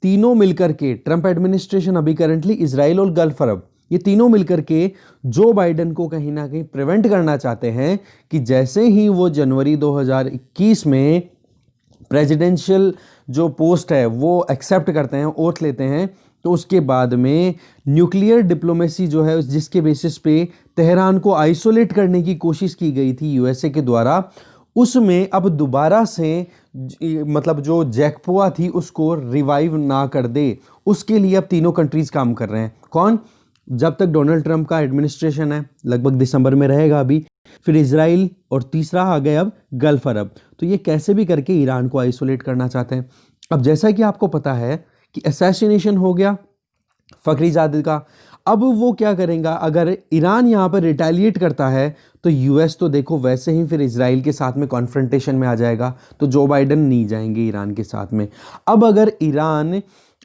तीनों मिलकर के, ट्रंप एडमिनिस्ट्रेशन अभी करंटली, इजराइल और गल्फ अरब, ये तीनों मिलकर के जो बाइडेन को कहीं ना कहीं प्रिवेंट करना चाहते हैं कि जैसे ही वो जनवरी 2021 में प्रेसिडेंशियल जो पोस्ट है वो एक्सेप्ट करते हैं, ओथ लेते हैं, तो उसके बाद में न्यूक्लियर डिप्लोमेसी जो है जिसके बेसिस पे तेहरान को आइसोलेट करने की कोशिश की गई थी यूएसए के द्वारा, उसमें अब दोबारा से मतलब जो जैकपोआ थी उसको रिवाइव ना कर दे, उसके लिए अब तीनों कंट्रीज काम कर रहे हैं। कौन? जब तक डोनाल्ड ट्रंप का एडमिनिस्ट्रेशन है, लगभग दिसंबर में रहेगा अभी, फिर इजराइल, और तीसरा आ गए अब गल्फ अरब। तो ये कैसे भी करके ईरान को आइसोलेट करना चाहते हैं। अब जैसा कि आपको पता है कि असैसिनेशन हो गया फखरीजादे का, अब वो क्या करेंगे, अगर ईरान यहाँ पर रिटेलिएट करता है तो यूएस तो देखो वैसे ही फिर इजराइल के साथ में कॉन्फ्रंटेशन में आ जाएगा, तो जो बाइडेन नहीं जाएंगे ईरान के साथ में। अब अगर ईरान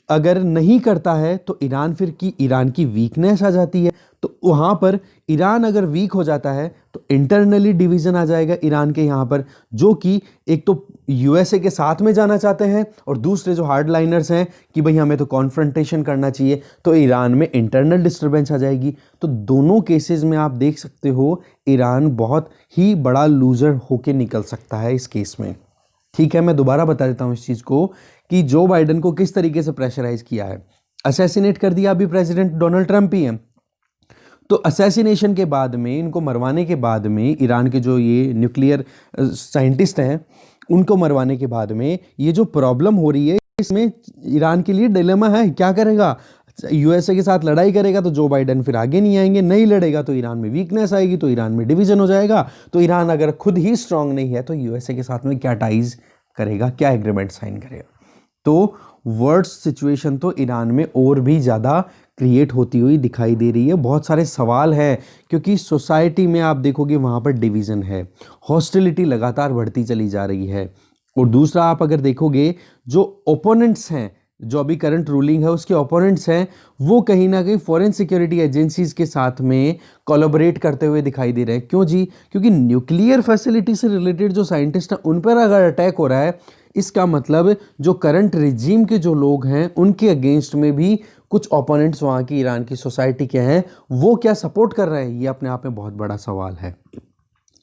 अगर नहीं करता है तो ईरान की वीकनेस आ जाती है, तो वहाँ पर ईरान अगर वीक हो जाता है तो इंटरनली डिवीज़न आ जाएगा ईरान के यहाँ पर, जो कि एक तो यूएसए के साथ में जाना चाहते हैं और दूसरे जो हार्डलाइनर्स हैं कि भाई हमें तो कॉन्फ्रंटेशन करना चाहिए, तो ईरान में इंटरनल डिस्टर्बेंस आ जाएगी। तो दोनों केसेस में आप देख सकते हो ईरान बहुत ही बड़ा लूजर होके निकल सकता है इस केस में। ठीक है, मैं दोबारा बता देता हूँ इस चीज़ को कि जो बाइडेन को किस तरीके से प्रेशराइज किया है। असैसिनेट कर दिया अभी प्रेसिडेंट डोनाल्ड ट्रंप ही हैं, तो असैसिनेशन के बाद में, इनको मरवाने के बाद में, ईरान के जो ये न्यूक्लियर साइंटिस्ट हैं उनको मरवाने के बाद में ये जो प्रॉब्लम हो रही है इसमें ईरान के लिए डिलेमा है, क्या करेगा? यूएसए के साथ लड़ाई करेगा तो जो बाइडन फिर आगे नहीं आएंगे, नहीं लड़ेगा तो ईरान में वीकनेस आएगी, तो ईरान में डिवीजन हो जाएगा। तो ईरान अगर खुद ही स्ट्रांग नहीं है तो यूएसए के साथ में क्या टाइज करेगा, क्या एग्रीमेंट साइन करेगा? तो वर्स्ट सिचुएशन तो ईरान में और भी ज़्यादा क्रिएट होती हुई दिखाई दे रही है। बहुत सारे सवाल हैं क्योंकि सोसाइटी में आप देखोगे वहाँ पर डिवीज़न है, हॉस्टिलिटी लगातार बढ़ती चली जा रही है। और दूसरा आप अगर देखोगे जो ओपोनेंट्स हैं, जो अभी करंट रूलिंग है उसके ओपोनेंट्स हैं, वो कहीं ना कहीं फॉरेन सिक्योरिटी एजेंसीज के साथ में कोलैबोरेट करते हुए दिखाई दे रहे हैं। क्यों जी? क्योंकि न्यूक्लियर फैसिलिटी से रिलेटेड जो साइंटिस्ट हैं उन पर अगर अटैक हो रहा है, इसका मतलब जो करंट रिजीम के जो लोग हैं उनके अगेंस्ट में भी कुछ ओपोनेंट्स वहाँ की ईरान की सोसाइटी के हैं, वो क्या सपोर्ट कर रहे हैं? ये अपने आप में बहुत बड़ा सवाल है।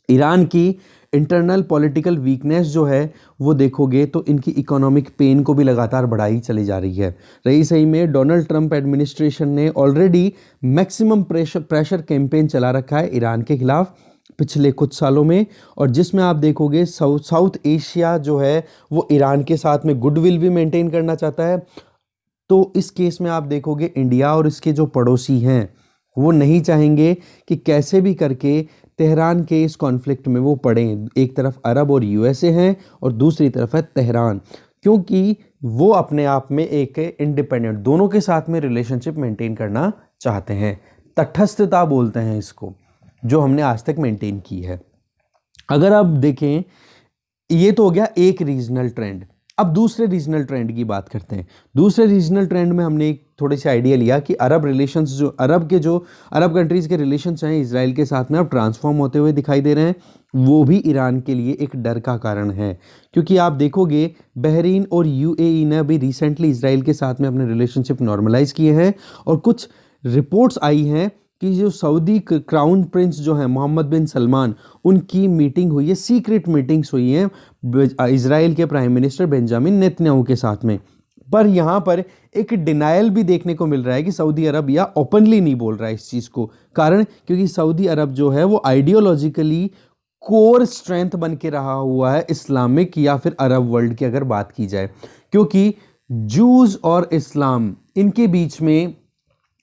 ईरान की इंटरनल पॉलिटिकल वीकनेस जो है वो देखोगे तो इनकी इकोनॉमिक पेन को भी लगातार बढ़ाई चली जा रही है। रही सही में डोनाल्ड ट्रंप एडमिनिस्ट्रेशन ने ऑलरेडी मैक्सिमम प्रेशर कैंपेन चला रखा है ईरान के खिलाफ पिछले कुछ सालों में, और जिसमें आप देखोगे साउथ एशिया जो है वो ईरान के साथ में गुडविल भी मेंटेन करना चाहता है। तो इस केस में आप देखोगे इंडिया और इसके जो पड़ोसी हैं वो नहीं चाहेंगे कि कैसे भी करके तेहरान के इस कॉन्फ्लिक्ट में वो पड़ें। एक तरफ अरब और यूएसए हैं और दूसरी तरफ है तेहरान, क्योंकि वो अपने आप में एक इंडिपेंडेंट दोनों के साथ में रिलेशनशिप मेंटेन करना चाहते हैं। तटस्थता बोलते हैं इसको, जो हमने आज तक मेंटेन की है। अगर आप देखें, ये तो हो गया एक रीजनल ट्रेंड। अब दूसरे रीजनल ट्रेंड की बात करते हैं। दूसरे रीजनल ट्रेंड में हमने एक थोड़ी सी आइडिया लिया कि अरब रिलेशंस जो अरब कंट्रीज़ के रिलेशंस हैं इजराइल के साथ में अब ट्रांसफॉर्म होते हुए दिखाई दे रहे हैं। वो भी ईरान के लिए एक डर का कारण है, क्योंकि आप देखोगे बहरीन और यूएई ने अभी रिसेंटली इजराइल के साथ में अपने रिलेशनशिप नॉर्मलाइज किए हैं, और कुछ रिपोर्ट्स आई हैं कि जो सऊदी क्राउन प्रिंस जो है मोहम्मद बिन सलमान, उनकी मीटिंग हुई है, सीक्रेट मीटिंग्स हुई हैं इजराइल के प्राइम मिनिस्टर बेंजामिन नेतन्याहू के साथ में। पर यहाँ पर एक डिनायल भी देखने को मिल रहा है कि सऊदी अरब या ओपनली नहीं बोल रहा है इस चीज़ को। कारण क्योंकि सऊदी अरब जो है वो आइडियोलॉजिकली कोर स्ट्रेंथ बन के रहा हुआ है इस्लामिक या फिर अरब वर्ल्ड की अगर बात की जाए, क्योंकि जूस और इस्लाम इनके बीच में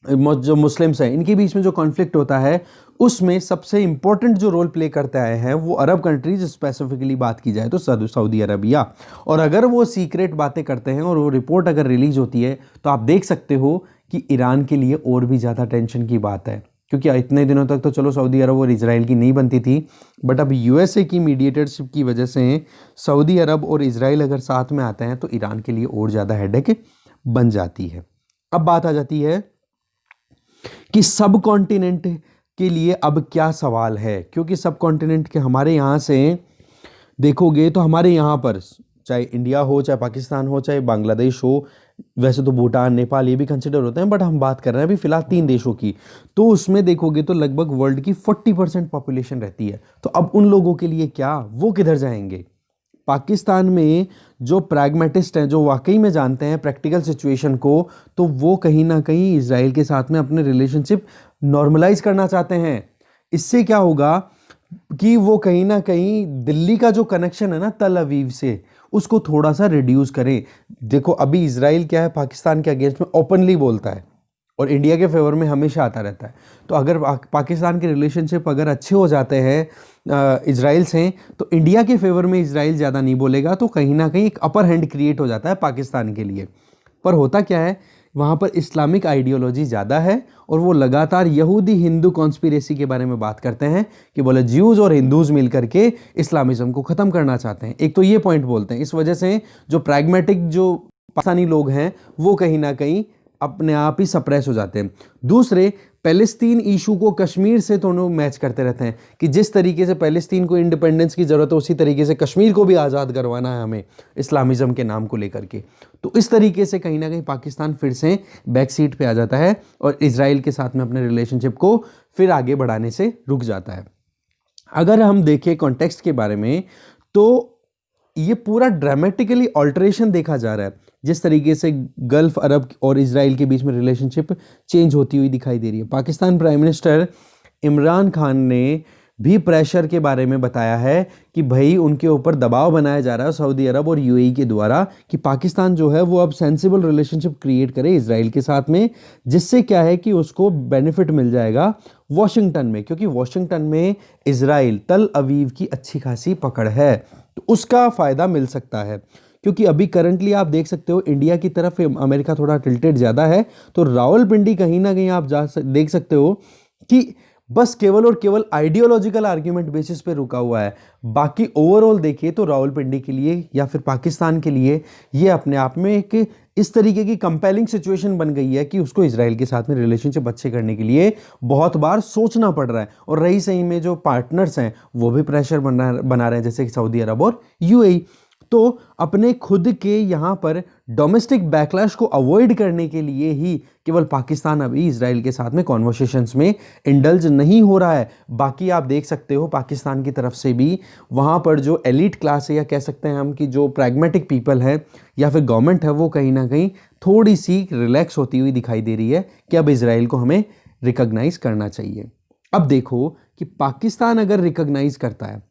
जो मुस्लिम्स हैं इनके बीच में जो कॉन्फ्लिक्ट होता है उसमें सबसे इंपॉर्टेंट जो रोल प्ले करते आए हैं वो अरब कंट्रीज, स्पेसिफिकली बात की जाए तो सऊदी अरबिया। और अगर वो सीक्रेट बातें करते हैं और वो रिपोर्ट अगर रिलीज होती है तो आप देख सकते हो कि ईरान के लिए और भी ज़्यादा टेंशन की बात है, क्योंकि इतने दिनों तक तो चलो सऊदी अरब और इजराइल की नहीं बनती थी, बट अब यूएसए की मीडिएटरशिप की वजह से सऊदी अरब और इजराइल अगर साथ में आते हैं तो ईरान के लिए और ज़्यादा हेडेक बन जाती है। अब बात आ जाती है कि सब कॉन्टिनेंट के लिए अब क्या सवाल है, क्योंकि सब कॉन्टिनेंट के हमारे यहाँ से देखोगे तो हमारे यहाँ पर चाहे इंडिया हो, चाहे पाकिस्तान हो, चाहे बांग्लादेश हो, वैसे तो भूटान नेपाल ये भी कंसिडर होते हैं, बट हम बात कर रहे हैं अभी फिलहाल 3 देशों की। तो उसमें देखोगे तो लगभग वर्ल्ड की 40% पॉपुलेशन रहती है। तो अब उन लोगों के लिए क्या, वो किधर जाएंगे? पाकिस्तान में जो प्रैग्मेटिस्ट हैं, जो वाकई में जानते हैं प्रैक्टिकल सिचुएशन को, तो वो कहीं ना कहीं इजराइल के साथ में अपने रिलेशनशिप नॉर्मलाइज करना चाहते हैं। इससे क्या होगा कि वो कहीं ना कहीं दिल्ली का जो कनेक्शन है ना तल अवीव से, उसको थोड़ा सा रिड्यूस करें। देखो अभी इजराइल क्या है, पाकिस्तान के अगेंस्ट में ओपनली बोलता है और इंडिया के फेवर में हमेशा आता रहता है। तो अगर पाकिस्तान के रिलेशनशिप अगर अच्छे हो जाते हैं इजराइल से, तो इंडिया के फेवर में इजराइल ज़्यादा नहीं बोलेगा, तो कहीं ना कहीं एक अपर हैंड क्रिएट हो जाता है पाकिस्तान के लिए। पर होता क्या है, वहाँ पर इस्लामिक आइडियोलॉजी ज़्यादा है और वो लगातार यहूदी हिंदू कॉन्स्पिरेसी के बारे में बात करते हैं कि बोले ज्यूज़ और हिंदूज़ मिल करके इस्लामिज्म को ख़त्म करना चाहते हैं। एक तो ये पॉइंट बोलते हैं। इस वजह से जो प्रैग्मेटिक जो पाकिस्तानी लोग हैं वो कहीं ना कहीं अपने आप ही सप्रेस हो जाते हैं। दूसरे, पैलेस्तीन इशू को कश्मीर से दोनों मैच करते रहते हैं कि जिस तरीके से पैलेस्तीन को इंडिपेंडेंस की ज़रूरत है उसी तरीके से कश्मीर को भी आज़ाद करवाना है हमें इस्लामिज़म के नाम को लेकर के। तो इस तरीके से कहीं ना कहीं पाकिस्तान फिर से बैक सीट पे आ जाता है और इजराइल के साथ में अपने रिलेशनशिप को फिर आगे बढ़ाने से रुक जाता है। अगर हम देखें कॉन्टेक्स्ट के बारे में, तो ये पूरा ड्रामेटिकली ऑल्टरेशन देखा जा रहा है। जिस तरीके से गल्फ अरब और इजराइल के बीच में रिलेशनशिप चेंज होती हुई दिखाई दे रही है। पाकिस्तान प्राइम मिनिस्टर इमरान खान ने भी प्रेशर के बारे में बताया है कि भाई उनके ऊपर दबाव बनाया जा रहा है सऊदी अरब और यूएई के द्वारा कि पाकिस्तान जो है वो अब सेंसिबल रिलेशनशिप क्रिएट करे इजराइल के साथ में, जिससे क्या है कि उसको बेनिफिट मिल जाएगा वॉशिंगटन में, क्योंकि वॉशिंगटन में इजराइल तल अवीव की अच्छी खासी पकड़ है, तो उसका फायदा मिल सकता है। क्योंकि अभी करंटली आप देख सकते हो इंडिया की तरफ अमेरिका थोड़ा टिल्टेड ज़्यादा है, तो रावलपिंडी कहीं ना कहीं आप देख सकते हो कि बस केवल और केवल आइडियोलॉजिकल आर्ग्यूमेंट बेसिस पे रुका हुआ है। बाकी ओवरऑल देखिए तो रावलपिंडी के लिए या फिर पाकिस्तान के लिए ये अपने आप में एक इस तरीके की कंपेलिंग सिचुएशन बन गई है कि उसको इजराइल के साथ में रिलेशनशिप अच्छे करने के लिए बहुत बार सोचना पड़ रहा है। और रही सही में जो पार्टनर्स हैं वो भी प्रेशर बना रहे हैं, जैसे कि सऊदी अरब और यूएई। तो अपने खुद के यहाँ पर डोमेस्टिक बैकलैश को अवॉइड करने के लिए ही केवल पाकिस्तान अभी इजराइल के साथ में कॉन्वर्सेशंस में इंडल्ज नहीं हो रहा है। बाकी आप देख सकते हो पाकिस्तान की तरफ से भी वहाँ पर जो एलिट क्लास है, या कह सकते हैं हम कि जो प्रैग्मेटिक पीपल है या फिर गवर्नमेंट है, वो कहीं ना कहीं थोड़ी सी रिलैक्स होती हुई दिखाई दे रही है कि अब इजराइल को हमें रिकॉग्नाइज करना चाहिए। अब देखो कि पाकिस्तान अगर रिकॉग्नाइज करता है,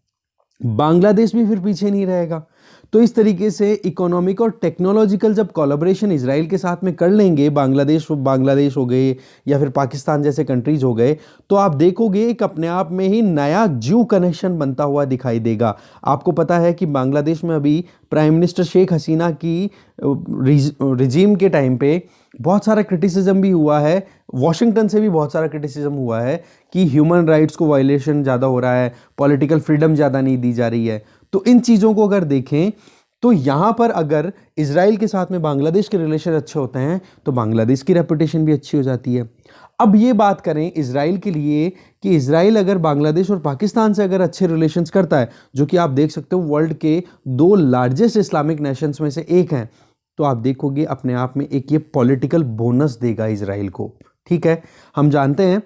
बांग्लादेश भी फिर पीछे नहीं रहेगा। तो इस तरीके से इकोनॉमिक और टेक्नोलॉजिकल जब कोलैबोरेशन इजराइल के साथ में कर लेंगे, बांग्लादेश हो गए या फिर पाकिस्तान जैसे कंट्रीज हो गए, तो आप देखोगे एक अपने आप में ही नया ज्यू कनेक्शन बनता हुआ दिखाई देगा। आपको पता है कि बांग्लादेश में अभी प्राइम मिनिस्टर शेख हसीना की रिजीम के टाइम पे बहुत सारा क्रिटिसिज्म भी हुआ है, वॉशिंगटन से भी बहुत सारा क्रिटिसिज्म हुआ है कि ह्यूमन राइट्स को वायलेशन ज़्यादा हो रहा है, पॉलिटिकल फ्रीडम ज़्यादा नहीं दी जा रही है। तो इन चीज़ों को अगर देखें तो यहाँ पर अगर इजराइल के साथ में बांग्लादेश के रिलेशन अच्छे होते हैं तो बांग्लादेश की रेपुटेशन भी अच्छी हो जाती है। अब ये बात करें इजराइल के लिए कि इजराइल अगर बांग्लादेश और पाकिस्तान से अगर अच्छे रिलेशंस करता है, जो कि आप देख सकते हो वर्ल्ड के 2 लार्जेस्ट इस्लामिक नेशंस में से एक हैं, तो आप देखोगे अपने आप में एक ये पॉलिटिकल बोनस देगा इजराइल को। ठीक है, हम जानते हैं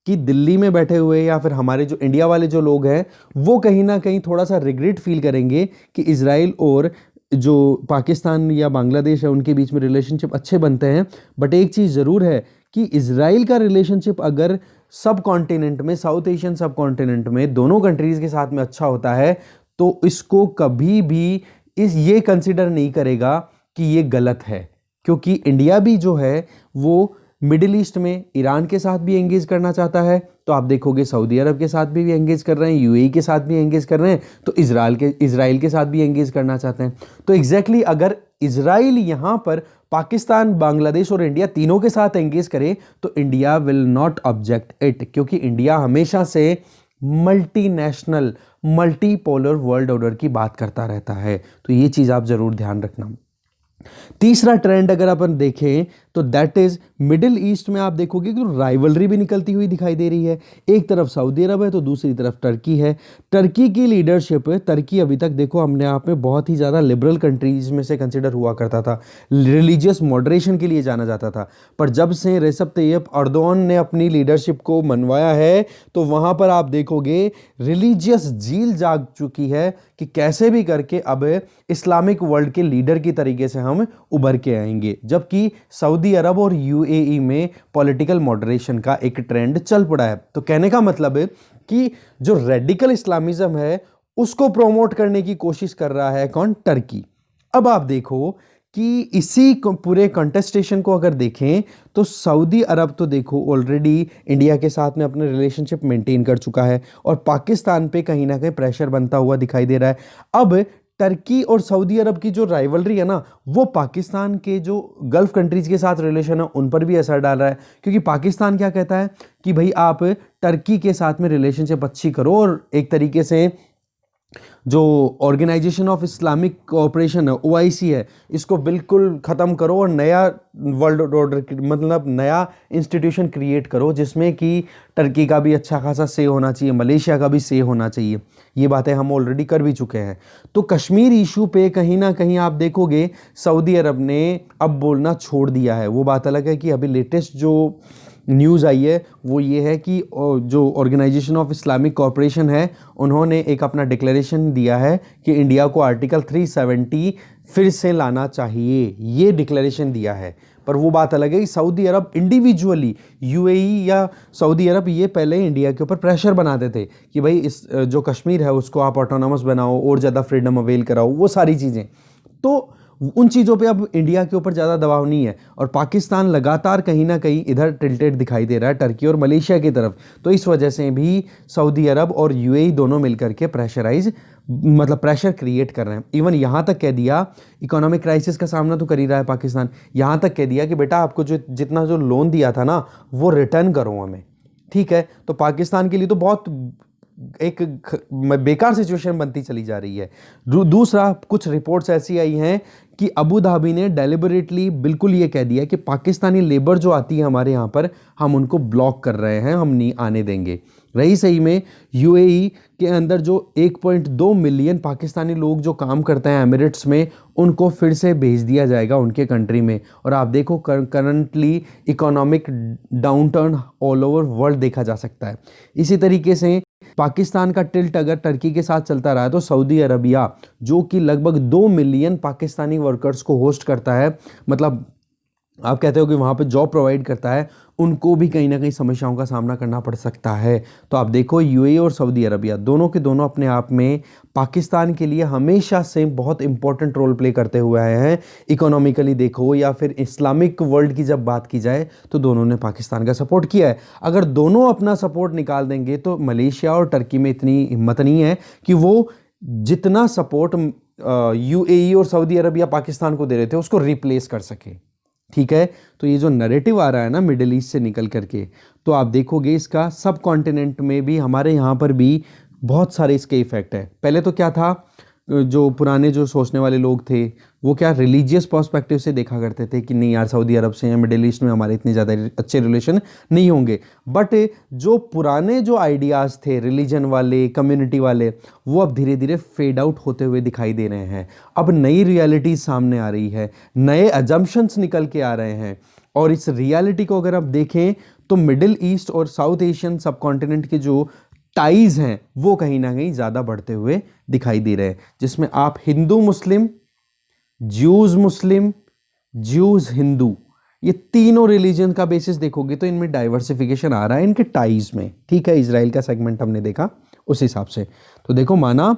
कि दिल्ली में बैठे हुए या फिर हमारे जो इंडिया वाले जो लोग हैं वो कहीं ना कहीं थोड़ा सा रिग्रेट फील करेंगे कि इजराइल और जो पाकिस्तान या बांग्लादेश है उनके बीच में रिलेशनशिप अच्छे बनते हैं। बट एक चीज़ ज़रूर है कि इजराइल का रिलेशनशिप अगर सब कॉन्टिनेंट में, साउथ एशियन सब कॉन्टिनेंट में दोनों कंट्रीज़ के साथ में अच्छा होता है, तो इसको कभी भी ये कंसिडर नहीं करेगा कि ये गलत है। क्योंकि इंडिया भी जो है वो मिडिल ईस्ट में ईरान के साथ भी एंगेज करना चाहता है, तो आप देखोगे सऊदी अरब के साथ भी एंगेज कर रहे हैं, यूएई के साथ भी एंगेज कर रहे हैं, तो इजराइल के साथ भी एंगेज करना चाहते हैं। तो एग्जैक्टली अगर इजराइल यहाँ पर पाकिस्तान, बांग्लादेश और इंडिया तीनों के साथ एंगेज करे तो India will not object it, क्योंकि इंडिया हमेशा से मल्टीनेशनल, मल्टीपोलर वर्ल्ड ऑर्डर की बात करता रहता है। तो ये चीज़ आप ज़रूर ध्यान रखना। तीसरा ट्रेंड अगर अपन देखें तो दैट इज मिडिल ईस्ट में आप देखोगे कि राइवलरी भी निकलती हुई दिखाई दे रही है। एक तरफ सऊदी अरब है तो दूसरी तरफ टर्की है। टर्की की लीडरशिप, टर्की अभी तक देखो अपने आप में बहुत ही ज़्यादा लिबरल कंट्रीज में से कंसिडर हुआ करता था, रिलीजियस मॉडरेशन के लिए जाना जाता था। पर जब से रेसेप तैयब अर्दोगन ने अपनी लीडरशिप को मनवाया है तो वहाँ पर आप देखोगे रिलीजियस झील जाग चुकी है कि कैसे भी करके अब इस्लामिक वर्ल्ड के लीडर की तरीके से हम उभर के आएंगे। जबकि सऊदी अरब और यूएई में पॉलिटिकल मॉडरेशन का एक ट्रेंड चल पड़ा है। तो कहने का मतलब है कि जो रेडिकल इस्लामिज्म है उसको प्रोमोट करने की कोशिश कर रहा है कौन? टर्की। अब आप देखो कि इसी पूरे कंटेस्टेशन को अगर देखें तो सऊदी अरब तो देखो ऑलरेडी इंडिया के साथ में अपने रिलेशनशिप मेंटेन कर चुका है और पाकिस्तान पे कहीं ना कहीं प्रेशर बनता हुआ दिखाई दे रहा है। अब टर्की और सऊदी अरब की जो राइवलरी है ना, वो पाकिस्तान के जो गल्फ कंट्रीज के साथ रिलेशन है उन पर भी असर डाल रहा है। क्योंकि पाकिस्तान क्या कहता है कि भाई आप टर्की के साथ में रिलेशनशिप अच्छी करो और एक तरीके से जो ऑर्गेनाइजेशन ऑफ इस्लामिक कोऑपरेशन है, ओआईसी है, इसको बिल्कुल ख़त्म करो और नया वर्ल्ड ऑर्डर मतलब नया इंस्टीट्यूशन क्रिएट करो जिसमें कि टर्की का भी अच्छा खासा से होना चाहिए, मलेशिया का भी से होना चाहिए। ये बातें हम ऑलरेडी कर भी चुके हैं। तो कश्मीर इशू पे कहीं ना कहीं आप देखोगे सऊदी अरब ने अब बोलना छोड़ दिया है। वो बात अलग है कि अभी लेटेस्ट जो न्यूज़ आई है वो ये है कि जो ऑर्गेनाइजेशन ऑफ इस्लामिक कोऑपरेशन है उन्होंने एक अपना डिक्लेरेशन दिया है कि इंडिया को आर्टिकल 370 फिर से लाना चाहिए, ये डिक्लेरेशन दिया है। पर वो बात अलग है कि सऊदी अरब इंडिविजुअली, यूएई या सऊदी अरब ये पहले इंडिया के ऊपर प्रेशर बनाते थे कि भाई इस जो कश्मीर है उसको आप ऑटोनॉमस बनाओ और ज़्यादा फ्रीडम अवेल कराओ, वो सारी चीज़ें। तो उन चीज़ों पे अब इंडिया के ऊपर ज़्यादा दबाव नहीं है और पाकिस्तान लगातार कहीं ना कहीं इधर टिल्टेड दिखाई दे रहा है टर्की और मलेशिया की तरफ। तो इस वजह से भी सऊदी अरब और यूएई दोनों मिलकर के मतलब प्रेशर क्रिएट कर रहे हैं। इवन यहाँ तक कह दिया, इकोनॉमिक क्राइसिस का सामना तो कर ही रहा है पाकिस्तान, यहाँ तक कह दिया कि बेटा आपको जितना जो लोन दिया था ना वो रिटर्न करो हमें, ठीक है। तो पाकिस्तान के लिए तो बहुत एक बेकार सिचुएशन बनती चली जा रही है। दूसरा, कुछ रिपोर्ट्स ऐसी आई हैं कि अबू धाबी ने डेलिबरेटली बिल्कुल ये कह दिया कि पाकिस्तानी लेबर जो आती है हमारे यहाँ पर, हम उनको ब्लॉक कर रहे हैं, हम नहीं आने देंगे। रही सही में यूएई के अंदर जो 1.2 मिलियन पाकिस्तानी लोग जो काम करते हैं एमिरेट्स में, उनको फिर से भेज दिया जाएगा उनके कंट्री में। और आप देखो currently economic downturn all over world देखा जा सकता है। इसी तरीके से पाकिस्तान का टिल्ट अगर टर्की के साथ चलता रहा तो सऊदी अरबिया, जो कि लगभग 2 मिलियन पाकिस्तानी वर्कर्स को होस्ट करता है, मतलब आप कहते हो कि वहाँ पे जॉब प्रोवाइड करता है, उनको भी कहीं ना कहीं समस्याओं का सामना करना पड़ सकता है। तो आप देखो यूएई और सऊदी अरबिया दोनों के दोनों अपने आप में पाकिस्तान के लिए हमेशा से बहुत इंपॉर्टेंट रोल प्ले करते हुए आए हैं। इकोनॉमिकली देखो या फिर इस्लामिक वर्ल्ड की जब बात की जाए तो दोनों ने पाकिस्तान का सपोर्ट किया है। अगर दोनों अपना सपोर्ट निकाल देंगे तो मलेशिया और टर्की में इतनी हिम्मत नहीं है कि वो जितना सपोर्ट यूएई और सऊदी अरबिया पाकिस्तान को दे रहे थे उसको रिप्लेस कर सके, ठीक है। तो ये जो नैरेटिव आ रहा है ना मिडिल ईस्ट से निकल करके, तो आप देखोगे इसका सब कॉन्टिनेंट में भी, हमारे यहाँ पर भी बहुत सारे इसके इफेक्ट है। पहले तो क्या था, जो पुराने जो सोचने वाले लोग थे वो क्या रिलीजियस पर्सपेक्टिव से देखा करते थे कि नहीं यार सऊदी अरब से या मिडिल ईस्ट में हमारे इतने ज़्यादा अच्छे रिलेशन नहीं होंगे। बट जो पुराने जो आइडियाज़ थे रिलीजन वाले, कम्युनिटी वाले, वो अब धीरे धीरे फेड आउट होते हुए दिखाई दे रहे हैं। अब नई रियलिटी सामने आ रही है, नए अजम्पशंस निकल के आ रहे हैं। और इस रियलिटी को अगर आप देखें तो मिडिल ईस्ट और साउथ एशियन सब कॉन्टिनेंट के जो टाइज हैं वो कहीं ना कहीं ज़्यादा बढ़ते हुए दिखाई दे रहे हैं, जिसमें आप हिंदू मुस्लिम, ज्यूज हिंदू, ये तीनों रिलीजन का बेसिस देखोगे तो इनमें डाइवर्सिफिकेशन आ रहा है इनके टाइज में, ठीक है। इजराइल का सेगमेंट हमने देखा उस हिसाब से। तो देखो माना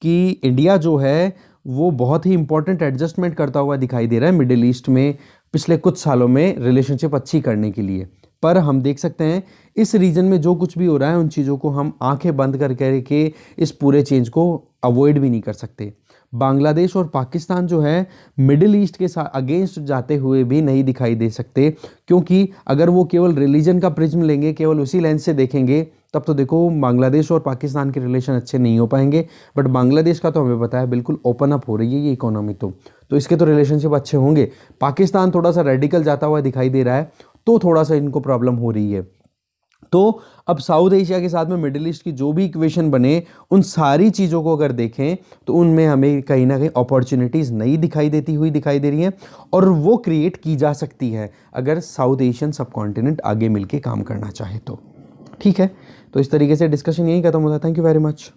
कि इंडिया जो है वो बहुत ही इंपॉर्टेंट एडजस्टमेंट करता हुआ दिखाई दे रहा है मिडिल ईस्ट में पिछले कुछ सालों में रिलेशनशिप अच्छी करने के लिए। पर हम देख सकते हैं इस रीजन में जो कुछ भी हो रहा है उन चीज़ों को हम आंखें बंद करके इस पूरे चेंज को अवॉइड भी नहीं कर सकते। बांग्लादेश और पाकिस्तान जो है मिडिल ईस्ट के साथ अगेंस्ट जाते हुए भी नहीं दिखाई दे सकते, क्योंकि अगर वो केवल रिलीजन का प्रिज्म लेंगे, केवल उसी लेंस से देखेंगे, तब तो देखो बांग्लादेश और पाकिस्तान के रिलेशन अच्छे नहीं हो पाएंगे। बट बांग्लादेश का तो हमें पता है बिल्कुल ओपन अप हो रही है ये इकोनॉमी, तो इसके तो रिलेशनशिप अच्छे होंगे। पाकिस्तान थोड़ा सा रेडिकल जाता हुआ दिखाई दे रहा है, तो थोड़ा सा इनको प्रॉब्लम हो रही है। तो अब साउथ एशिया के साथ में मिडिल ईस्ट की जो भी इक्वेशन बने, उन सारी चीज़ों को अगर देखें तो उनमें हमें कहीं ना कहीं अपॉर्चुनिटीज़ नई दिखाई दे रही हैं, और वो क्रिएट की जा सकती है अगर साउथ एशियन सब कॉन्टिनेंट आगे मिलके काम करना चाहे तो, ठीक है। तो इस तरीके से डिस्कशन यही खत्म होता है। Thank you very much.